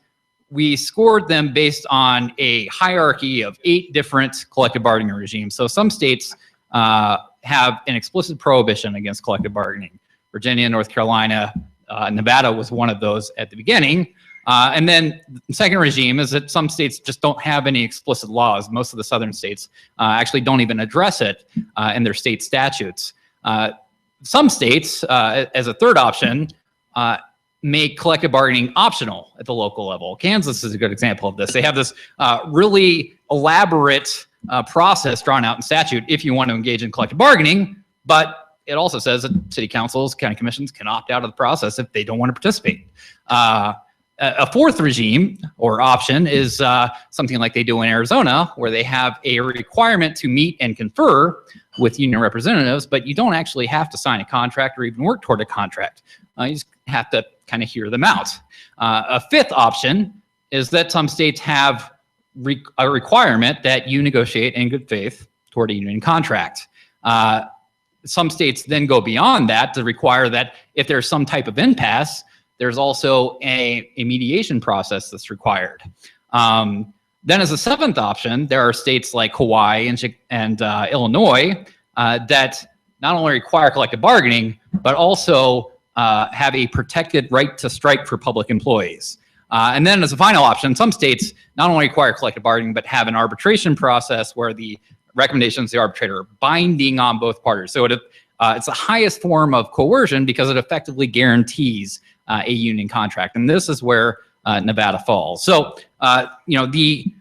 we scored them based on a hierarchy of 8 different collective bargaining regimes. So some states have an explicit prohibition against collective bargaining. Virginia, North Carolina, Nevada was one of those at the beginning. And then the second regime is that some states just don't have any explicit laws. Most of the southern states actually don't even address it in their state statutes. Some states, as a third option, make collective bargaining optional at the local level. Kansas is a good example of this. They have this really elaborate process drawn out in statute if you want to engage in collective bargaining, but it also says that city councils, county commissions can opt out of the process if they don't want to participate. A fourth regime or option is something like they do in Arizona, where they have a requirement to meet and confer with union representatives, but you don't actually have to sign a contract or even work toward a contract. You just have to kind of hear them out. A fifth option is that some states have a requirement that you negotiate in good faith toward a union contract. Some states then go beyond that to require that if there's some type of impasse, there's also a mediation process that's required. Then as a seventh option, there are states like Hawaii and Illinois that not only require collective bargaining, but also have a protected right to strike for public employees. And then as a final option, some states not only require collective bargaining, but have an arbitration process where the recommendations of the arbitrator are binding on both parties. So it's the highest form of coercion because it effectively guarantees a union contract. And this is where Nevada falls. So, the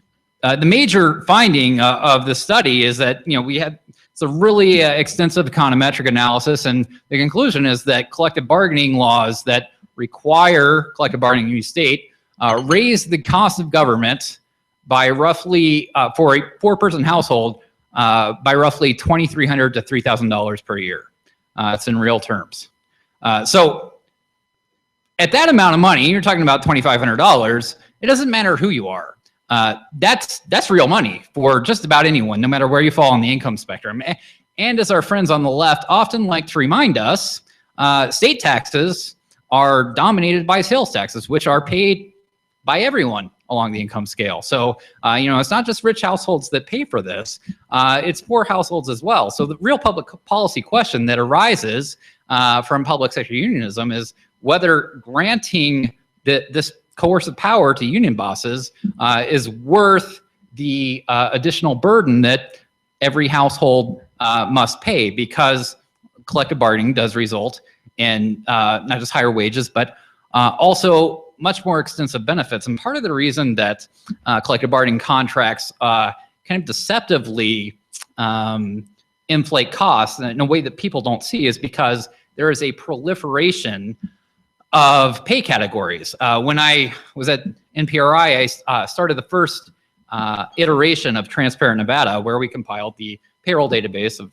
major finding of the study is that, it's a really extensive econometric analysis, and the conclusion is that collective bargaining laws that require collective bargaining in each state raise the cost of government by roughly, for a 4-person household, by roughly $2,300 to $3,000 per year. It's in real terms. So at that amount of money, you're talking about $2,500, it doesn't matter who you are. That's real money for just about anyone, no matter where you fall on the income spectrum. And as our friends on the left often like to remind us, state taxes are dominated by sales taxes, which are paid by everyone along the income scale. So, it's not just rich households that pay for this, it's poor households as well. So the real public policy question that arises from public sector unionism is whether granting this coercive power to union bosses is worth the additional burden that every household must pay, because collective bargaining does result in not just higher wages, but also much more extensive benefits. And part of the reason that collective bargaining contracts kind of deceptively inflate costs in a way that people don't see is because there is a proliferation of pay categories. When I was at NPRI, I started the first iteration of Transparent Nevada, where we compiled the payroll database of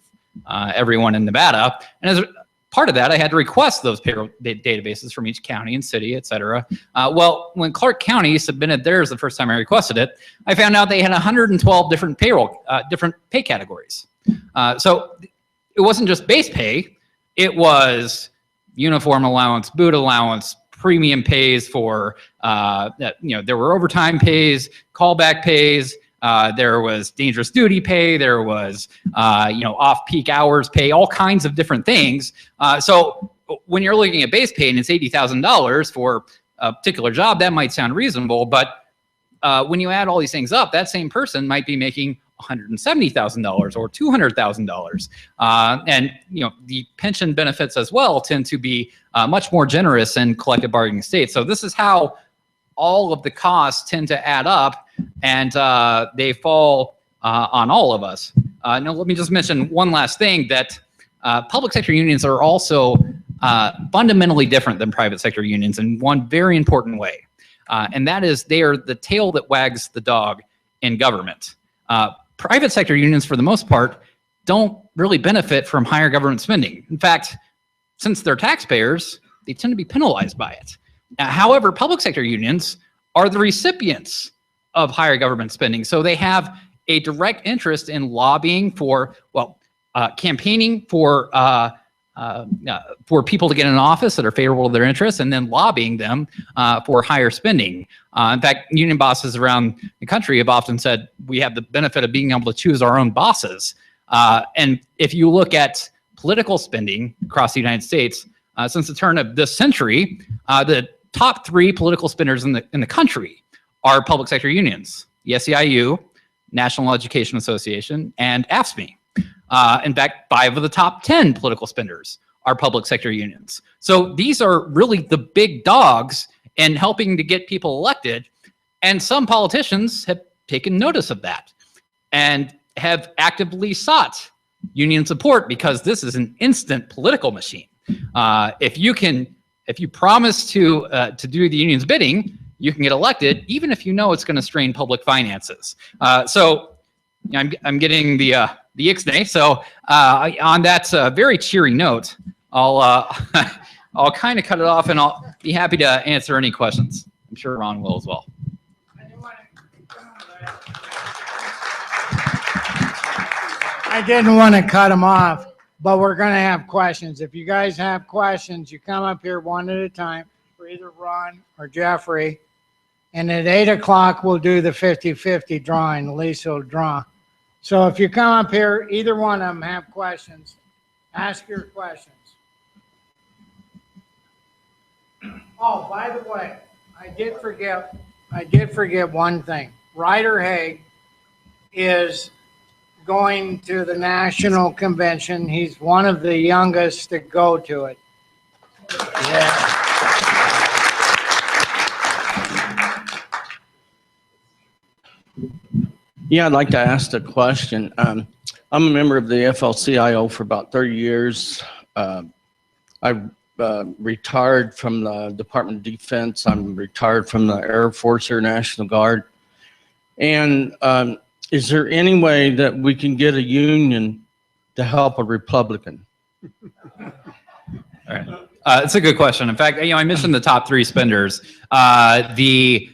everyone in Nevada. And as part of that, I had to request those payroll databases from each county and city, et cetera. Well, when Clark County submitted theirs the first time I requested it, I found out they had 112 different different pay categories. So it wasn't just base pay, it was uniform allowance, boot allowance, premium pays for, there were overtime pays, callback pays, there was dangerous duty pay, there was, off-peak hours pay, all kinds of different things. So when you're looking at base pay and it's $80,000 for a particular job, that might sound reasonable, but when you add all these things up, that same person might be making $170,000 or $200,000. And, the pension benefits as well tend to be much more generous in collective bargaining states. So this is how all of the costs tend to add up, and they fall on all of us. Now, let me just mention one last thing, that public sector unions are also fundamentally different than private sector unions in one very important way. And that is, they are the tail that wags the dog in government. Private sector unions, for the most part, don't really benefit from higher government spending. In fact, since they're taxpayers, they tend to be penalized by it. However, public sector unions are the recipients of higher government spending. So they have a direct interest in lobbying for, campaigning for people to get in office that are favorable to their interests, and then lobbying them for higher spending. In fact, union bosses around the country have often said we have the benefit of being able to choose our own bosses. And if you look at political spending across the United States, since the turn of this century, the top 3 political spenders in the country are public sector unions: the SEIU, National Education Association, and AFSCME. In fact, 5 of the top 10 political spenders are public sector unions. So these are really the big dogs in helping to get people elected. And some politicians have taken notice of that and have actively sought union support, because this is an instant political machine. If you promise to do the union's bidding, you can get elected, even if you know it's going to strain public finances. So I'm getting the ixnay. So on that very cheery note, I'll kind of cut it off, and I'll be happy to answer any questions. I'm sure Ron will as well. I didn't want to cut him off, but we're going to have questions. If you guys have questions, you come up here one at a time for either Ron or Jeffrey. And at 8 o'clock, we'll do the 50-50 drawing. Lisa will draw. So if you come up here, either one of them have questions, ask your questions. Oh, by the way, I did forget one thing. Ryder Haig is going to the national convention. He's one of the youngest to go to it. Yeah. Yeah, I'd like to ask a question. I'm a member of the FLCIO for about 30 years. I retired from the Department of Defense. I'm retired from the Air Force Air National Guard. And is there any way that we can get a union to help a Republican? All right. It's a good question. In fact, I mentioned the top 3 spenders. The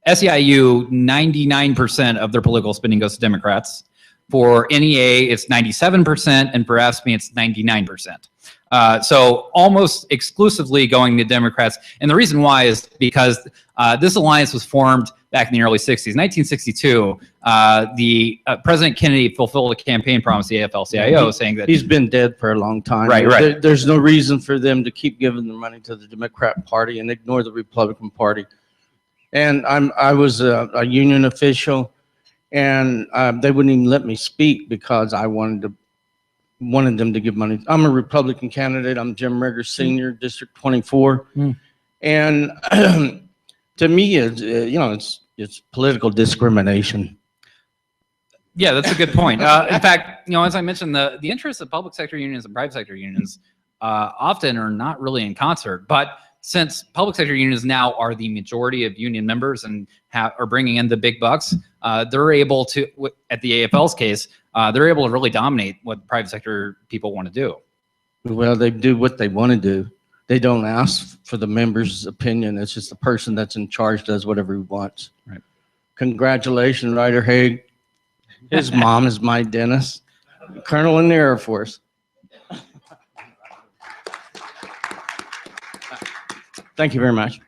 SEIU, 99% of their political spending goes to Democrats. For NEA, it's 97%, and for AFSCME, it's 99%. So almost exclusively going to Democrats. And the reason why is because this alliance was formed back in the early 60s. 1962, President Kennedy fulfilled a campaign promise to the AFL-CIO saying that He's been dead for a long time. Right, right. There's no reason for them to keep giving the money to the Democrat Party and ignore the Republican Party. And I was a union official, and they wouldn't even let me speak because I wanted them to give money. I'm a Republican candidate. I'm Jim Rigger Senior, District 24, and to me, it's political discrimination. Yeah, that's a good point. In fact, as I mentioned, the interests of public sector unions and private sector unions often are not really in concert. But since public sector unions now are the majority of union members and are bringing in the big bucks, they're able to, at the AFL's case, they're able to really dominate what private sector people want to do. Well, they do what they want to do. They don't ask for the members' opinion. It's just the person that's in charge does whatever he wants. Right. Congratulations, Ryder Haig. His mom is my dentist, Colonel in the Air Force. Thank you very much.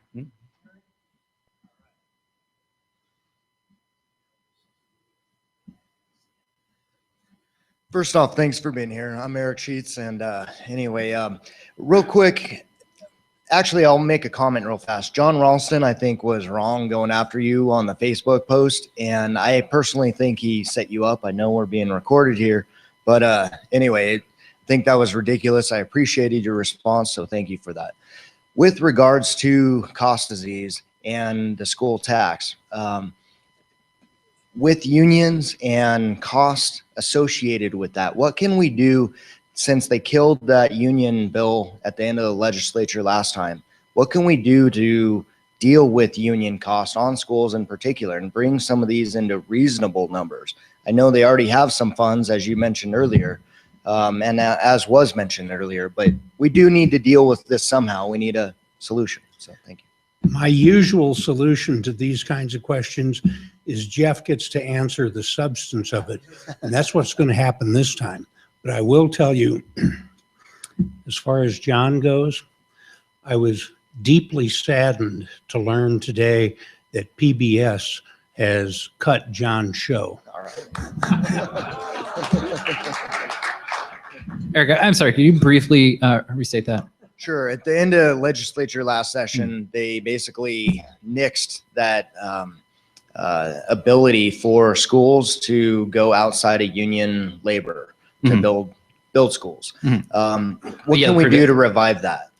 First off, thanks for being here. I'm Eric Sheets, and anyway, real quick, actually, I'll make a comment real fast. John Ralston, I think, was wrong going after you on the Facebook post, and I personally think he set you up. I know we're being recorded here, but anyway, I think that was ridiculous. I appreciated your response, so thank you for that. With regards to cost disease and the school tax, with unions and cost associated with that, what can we do since they killed that union bill at the end of the legislature last time? What can we do to deal with union costs on schools in particular and bring some of these into reasonable numbers? I know they already have some funds, as you mentioned earlier, and as was mentioned earlier, but we do need to deal with this somehow. We need a solution. So thank you. My usual solution to these kinds of questions is Jeff gets to answer the substance of it. And that's what's going to happen this time. But I will tell you, as far as John goes, I was deeply saddened to learn today that PBS has cut John's show. All right. Eric, I'm sorry, can you briefly restate that? Sure. At the end of legislature last session, they basically nixed that ability for schools to go outside of union labor to build schools. What can we do to revive that?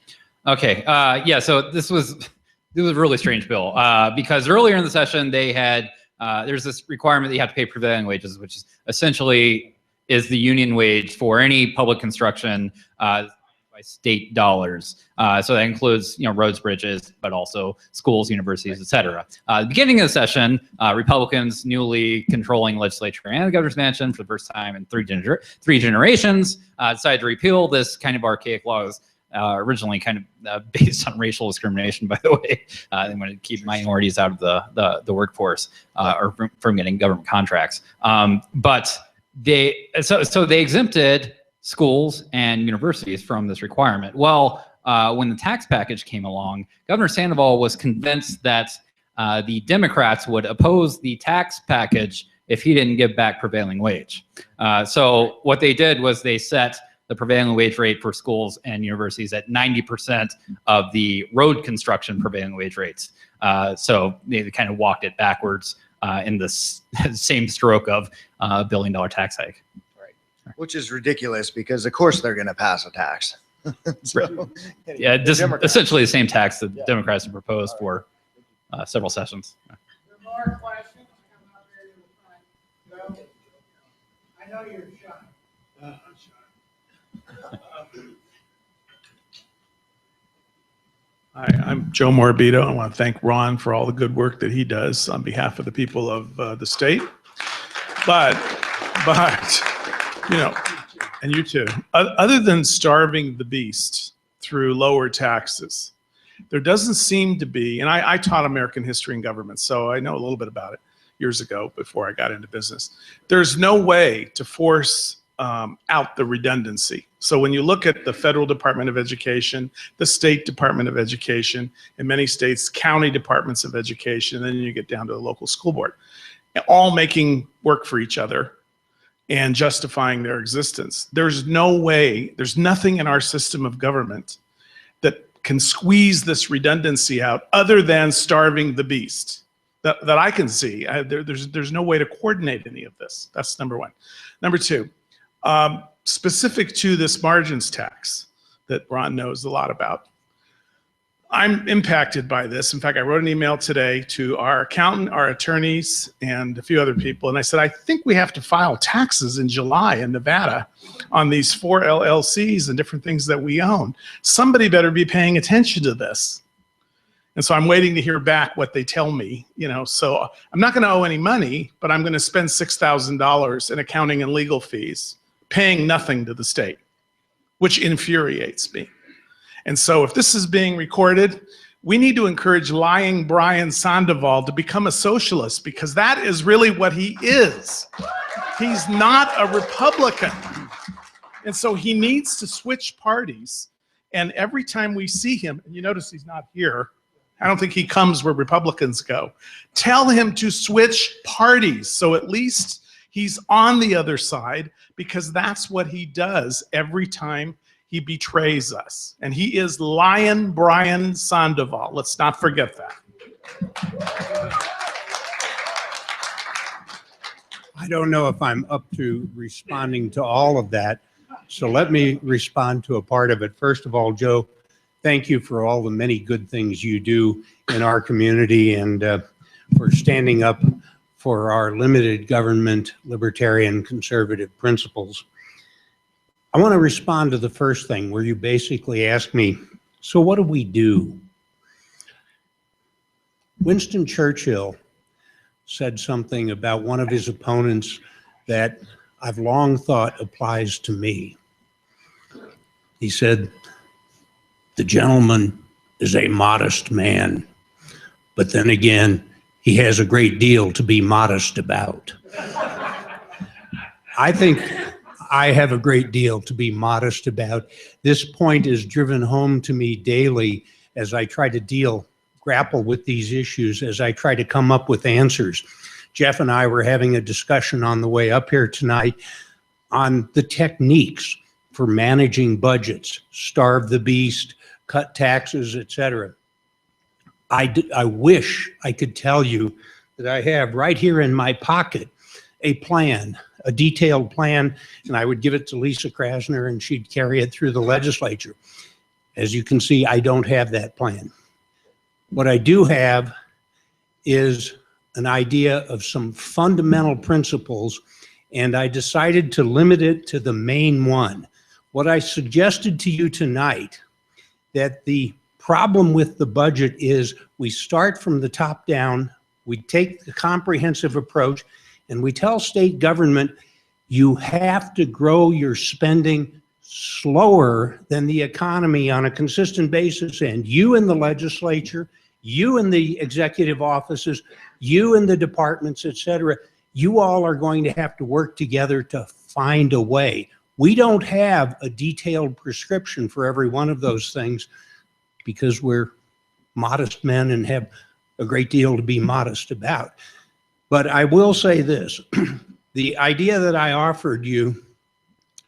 Okay. Yeah. So this was a really strange bill because earlier in the session they had there's this requirement that you have to pay prevailing wages, which is essentially is the union wage for any public construction by state dollars. So that includes, roads, bridges, but also schools, universities, et cetera. At the beginning of the session, Republicans, newly controlling legislature and the governor's mansion for the first time in three generations, decided to repeal this kind of archaic laws, originally kind of based on racial discrimination, by the way. They wanted to keep minorities out of the workforce or from getting government contracts. But they exempted schools and universities from this requirement. Well, when the tax package came along, Governor Sandoval was convinced that the Democrats would oppose the tax package if he didn't give back prevailing wage. So what they did was they set the prevailing wage rate for schools and universities at 90% of the road construction prevailing wage rates. So they kind of walked it backwards in the same stroke of $1 billion tax hike. Which is ridiculous because, of course, they're going to pass a tax. So, yeah, essentially the same tax that Democrats have proposed for several sessions. More questions? Come up here to the front. Go. I know you're shy. I'm shy. Hi, I'm Joe Morabito. I want to thank Ron for all the good work that he does on behalf of the people of the state. But and you too, other than starving the beast through lower taxes, there doesn't seem to be, and I taught American history and government, so I know a little bit about it years ago before I got into business. There's no way to force out the redundancy. So when you look at the federal Department of Education, the state Department of Education, in many states, county departments of education, then you get down to the local school board, all making work for each other and justifying their existence. There's no way, there's nothing in our system of government that can squeeze this redundancy out other than starving the beast that I can see. There's no way to coordinate any of this. That's number one. Number two, specific to this margins tax that Ron knows a lot about, I'm impacted by this. In fact, I wrote an email today to our accountant, our attorneys, and a few other people. And I said, I think we have to file taxes in July in Nevada on these 4 LLCs and different things that we own. Somebody better be paying attention to this. And so I'm waiting to hear back what they tell me, you know. So I'm not going to owe any money, but I'm going to spend $6,000 in accounting and legal fees, paying nothing to the state, which infuriates me. And so if this is being recorded, we need to encourage lying Brian Sandoval to become a socialist, because that is really what he is. He's not a Republican. And so he needs to switch parties. And every time we see him, and you notice he's not here, I don't think he comes where Republicans go. Tell him to switch parties so at least he's on the other side, because that's what he does every time he betrays us. And he is Lion Brian Sandoval. Let's not forget that. I don't know if I'm up to responding to all of that, so let me respond to a part of it. First of all, Joe, thank you for all the many good things you do in our community, and for standing up for our limited government, libertarian, conservative principles. I want to respond to the first thing where you basically asked me, so what do we do? Winston Churchill said something about one of his opponents that I've long thought applies to me. He said, "The gentleman is a modest man, but then again, he has a great deal to be modest about." I think I have a great deal to be modest about. This point is driven home to me daily as I try to grapple with these issues, as I try to come up with answers. Jeff and I were having a discussion on the way up here tonight on the techniques for managing budgets, starve the beast, cut taxes, etc. I wish I could tell you that I have right here in my pocket a plan, a detailed plan, and I would give it to Lisa Krasner and she'd carry it through the legislature. As you can see, I don't have that plan. What I do have is an idea of some fundamental principles, and I decided to limit it to the main one. What I suggested to you tonight, that the problem with the budget is we start from the top down, we take the comprehensive approach, and we tell state government, you have to grow your spending slower than the economy on a consistent basis. And you in the legislature, you in the executive offices, you in the departments, etc., you all are going to have to work together to find a way. We don't have a detailed prescription for every one of those things because we're modest men and have a great deal to be modest about. But I will say this, the idea that I offered you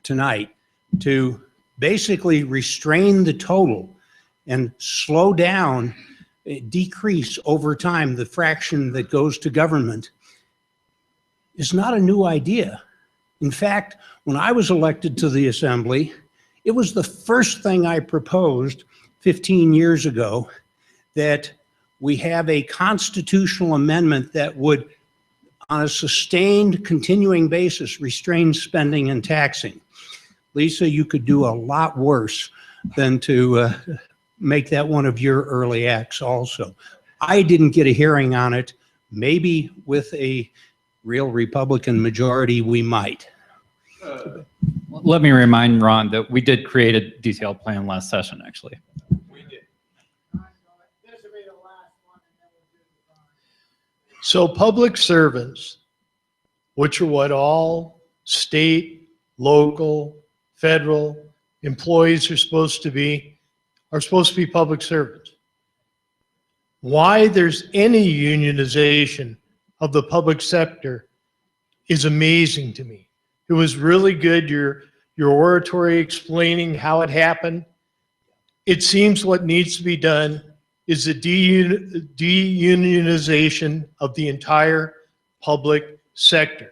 tonight to basically restrain the total and slow down, decrease over time the fraction that goes to government is not a new idea. In fact, when I was elected to the Assembly, it was the first thing I proposed 15 years ago, that we have a constitutional amendment that would, on a sustained, continuing basis, restrain spending and taxing. Lisa, you could do a lot worse than to make that one of your early acts also. I didn't get a hearing on it. Maybe with a real Republican majority, we might. Let me remind Ron that we did create a detailed plan last session, actually. So public servants, which are what all state local, federal employees are supposed to be public servants. Why there's any unionization of the public sector is amazing to me. It was really good, your oratory explaining how it happened. It seems what needs to be done is the deunionization of the entire public sector.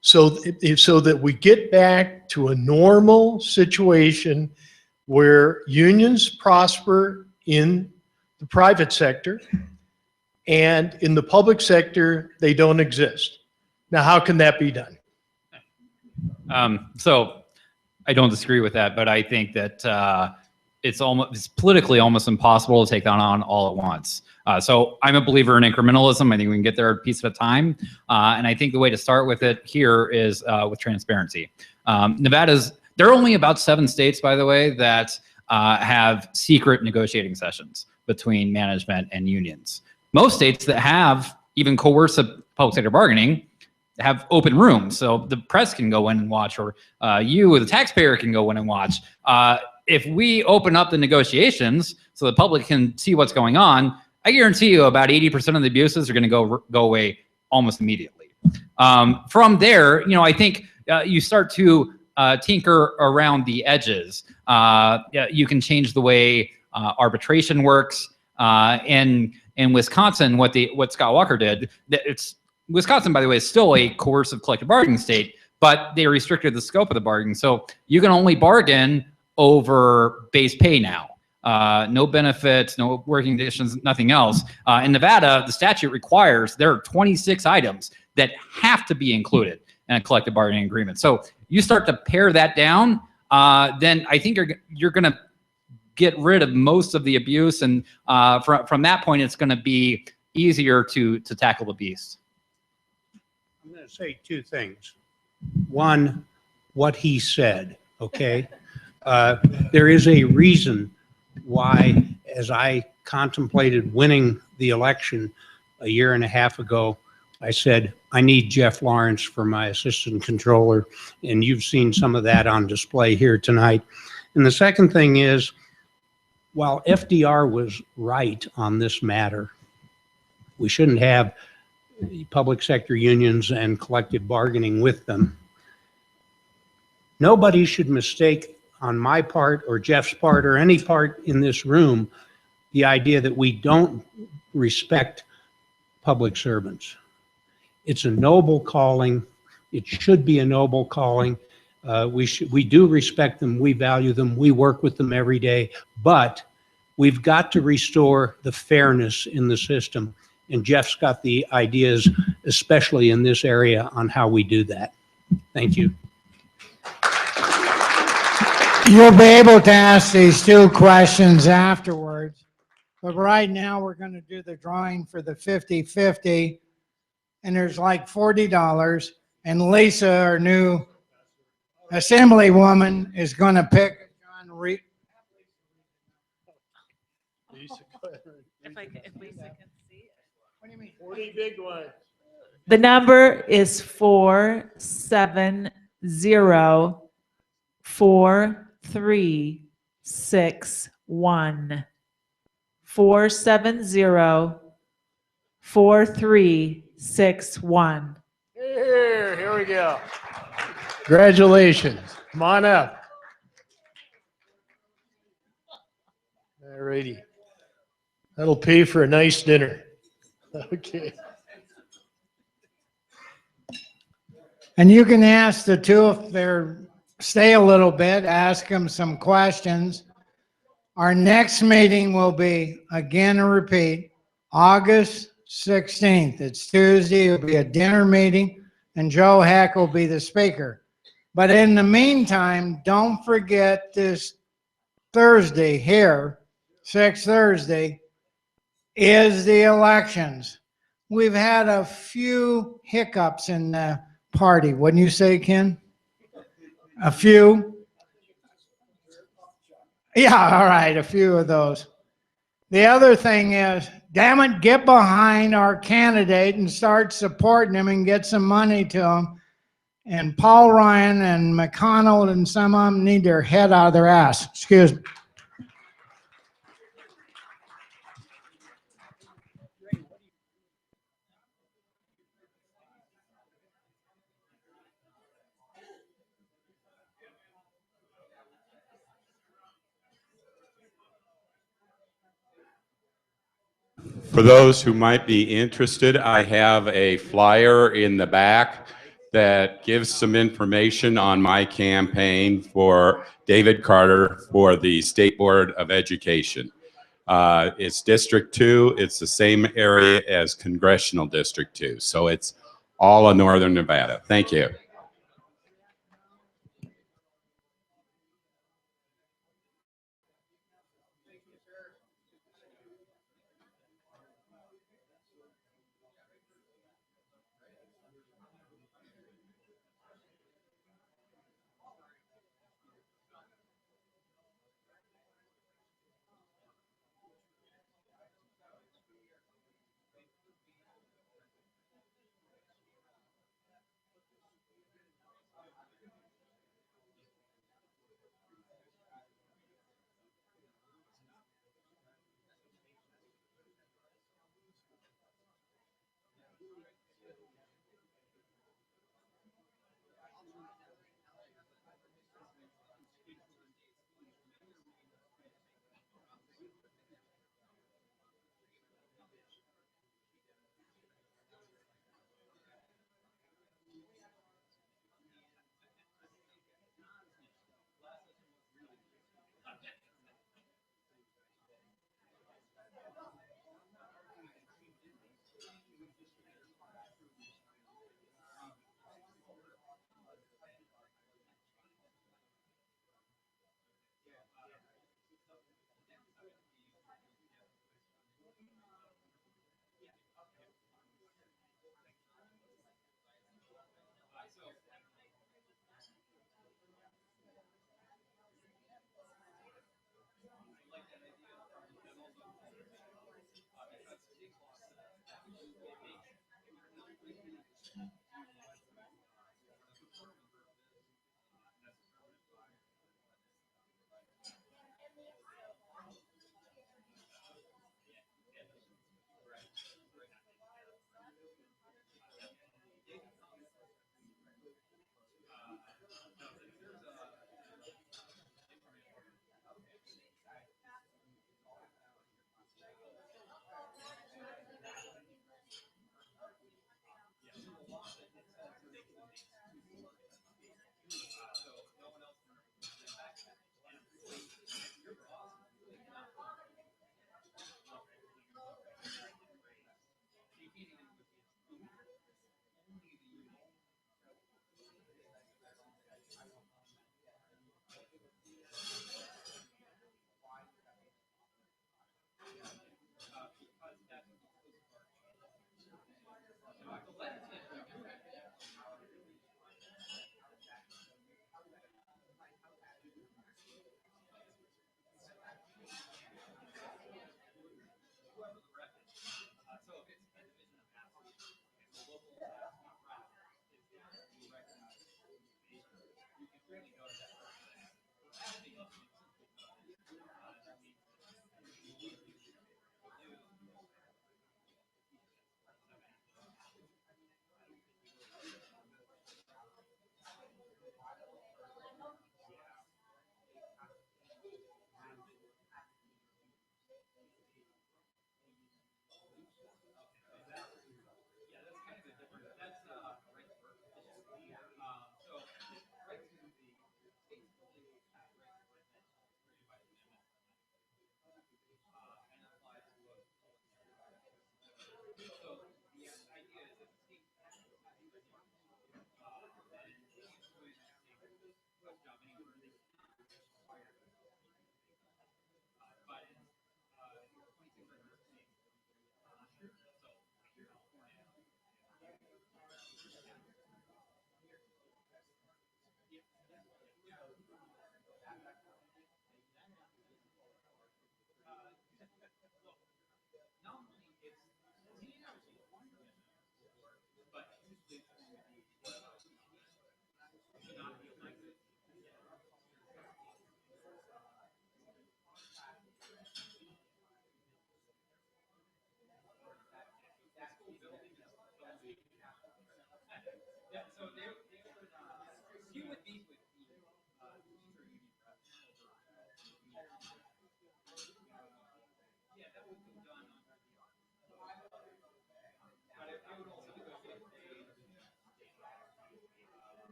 So that we get back to a normal situation where unions prosper in the private sector and in the public sector, they don't exist. Now, how can that be done? So I don't disagree with that, but I think that it's politically almost impossible to take that on all at once. So I'm a believer in incrementalism. I think we can get there a piece at a time. And I think the way to start with it here is with transparency. There are only about 7 states, by the way, that have secret negotiating sessions between management and unions. Most states that have even coercive public sector bargaining have open rooms, so the press can go in and watch, or you, the taxpayer, can go in and watch. If we open up the negotiations so the public can see what's going on, I guarantee you about 80% of the abuses are going to go away almost immediately. From there, I think you start to tinker around the edges. You can change the way arbitration works. In Wisconsin, what Scott Walker did, Wisconsin, by the way, is still a coercive collective bargaining state, but they restricted the scope of the bargaining. So you can only bargain over base pay now. No benefits, no working conditions, nothing else. In Nevada, the statute requires there are 26 items that have to be included in a collective bargaining agreement. So you start to pare that down, then I think you're going to get rid of most of the abuse, and from that point, it's going to be easier to tackle the beast. I'm going to say 2 things. One, what he said, okay? There is a reason why, as I contemplated winning the election a year and a half ago, I said, I need Jeff Lawrence for my assistant controller, and you've seen some of that on display here tonight. And the second thing is, while FDR was right on this matter, we shouldn't have public sector unions and collective bargaining with them. Nobody should mistake, on my part or Jeff's part or any part in this room, the idea that we don't respect public servants. It's a noble calling. It should be a noble calling. We do respect them. We value them. We work with them every day. But we've got to restore the fairness in the system. And Jeff's got the ideas, especially in this area, on how we do that. Thank you. You'll be able to ask these 2 questions afterwards. But right now, we're going to do the drawing for the 50-50. And there's like $40. And Lisa, our new assemblywoman, is going to pick John Reed. If Lisa can see it. What do you mean? 40 big ones. The number is 470-4361. 470-4361. Here we go. Congratulations. Come on up. All righty. That'll pay for a nice dinner. Okay. And you can ask the 2 if they're, stay a little bit, ask them some questions. Our next meeting will be, again, a repeat, August 16th. It's Tuesday. It'll be a dinner meeting, and Joe Heck will be the speaker. But in the meantime, don't forget this Thursday here, 6 Thursday, is the elections. We've had a few hiccups in the party. Wouldn't you say, Ken? A few? Yeah, all right, a few of those. The other thing is, damn it, get behind our candidate and start supporting him and get some money to him. And Paul Ryan and McConnell and some of them need their head out of their ass. Excuse me. For those who might be interested, I have a flyer in the back that gives some information on my campaign for David Carter for the State Board of Education. It's District 2. It's the same area as Congressional District 2. So it's all of Northern Nevada. Thank you.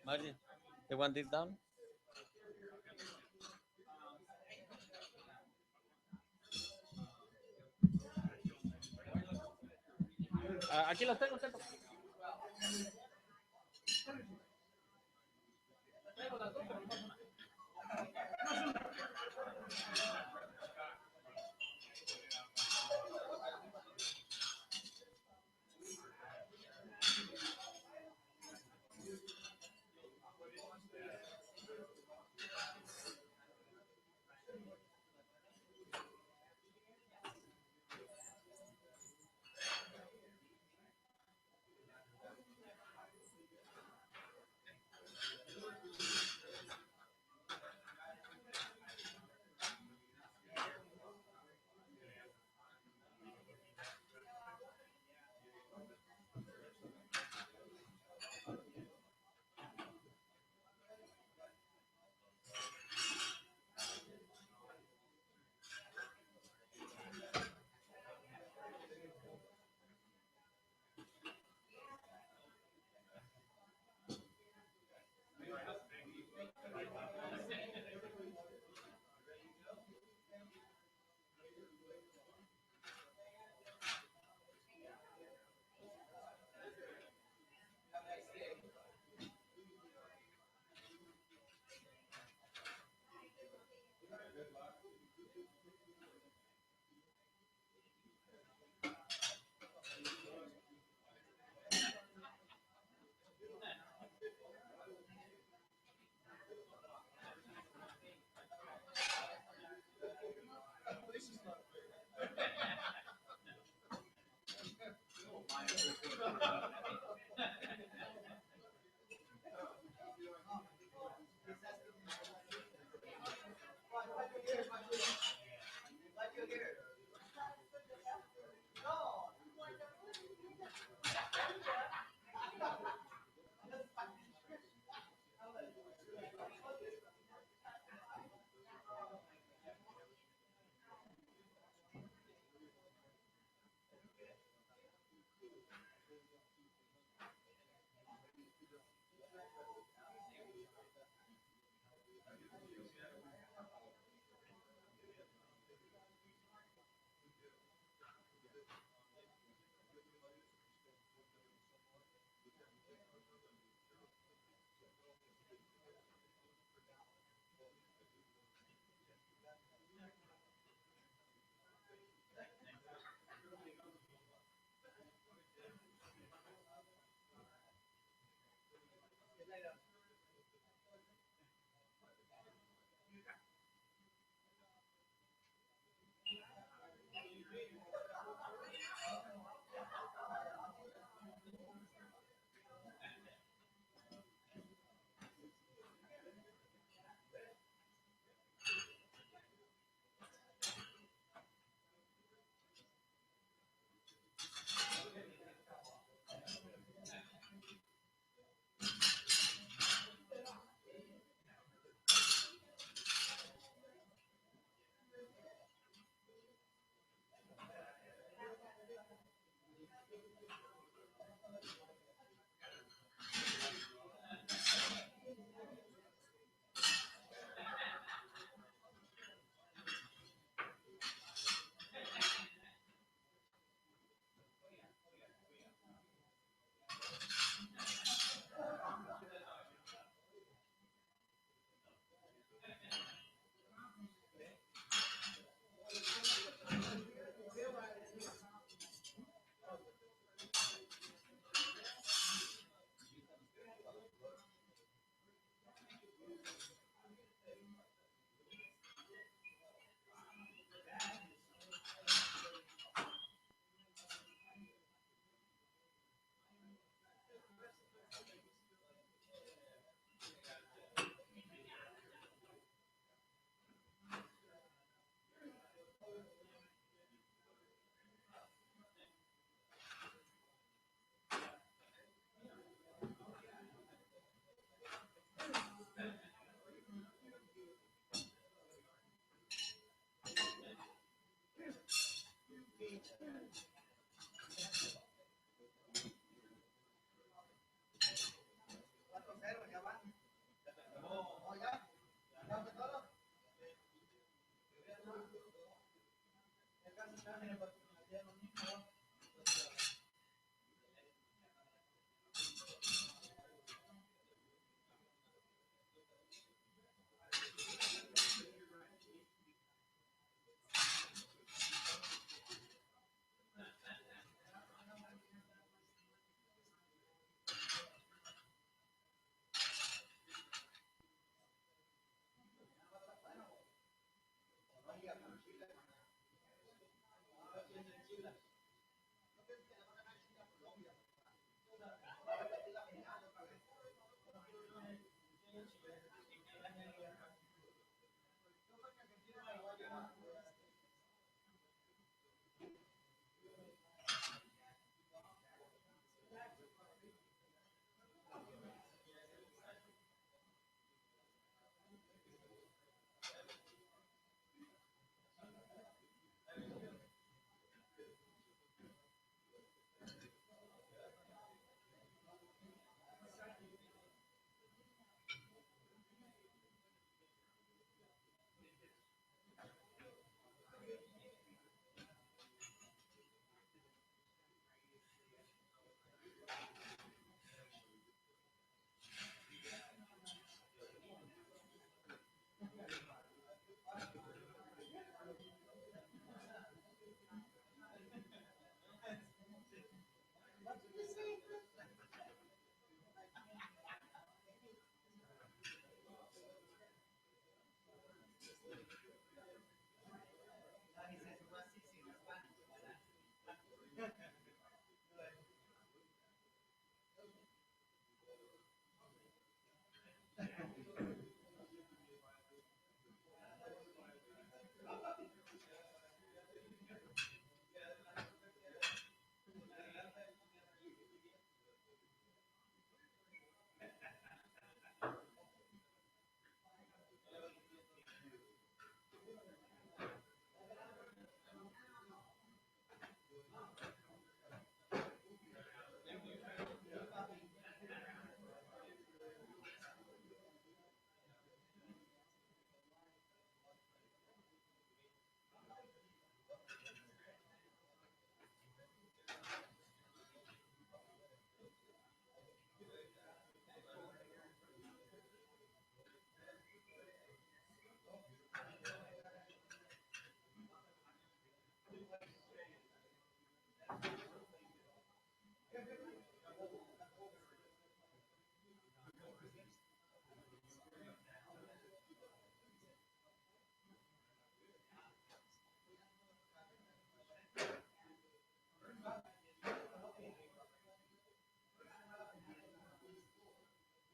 Margin, they want it down? Aquí los tengo, tengo.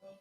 Well,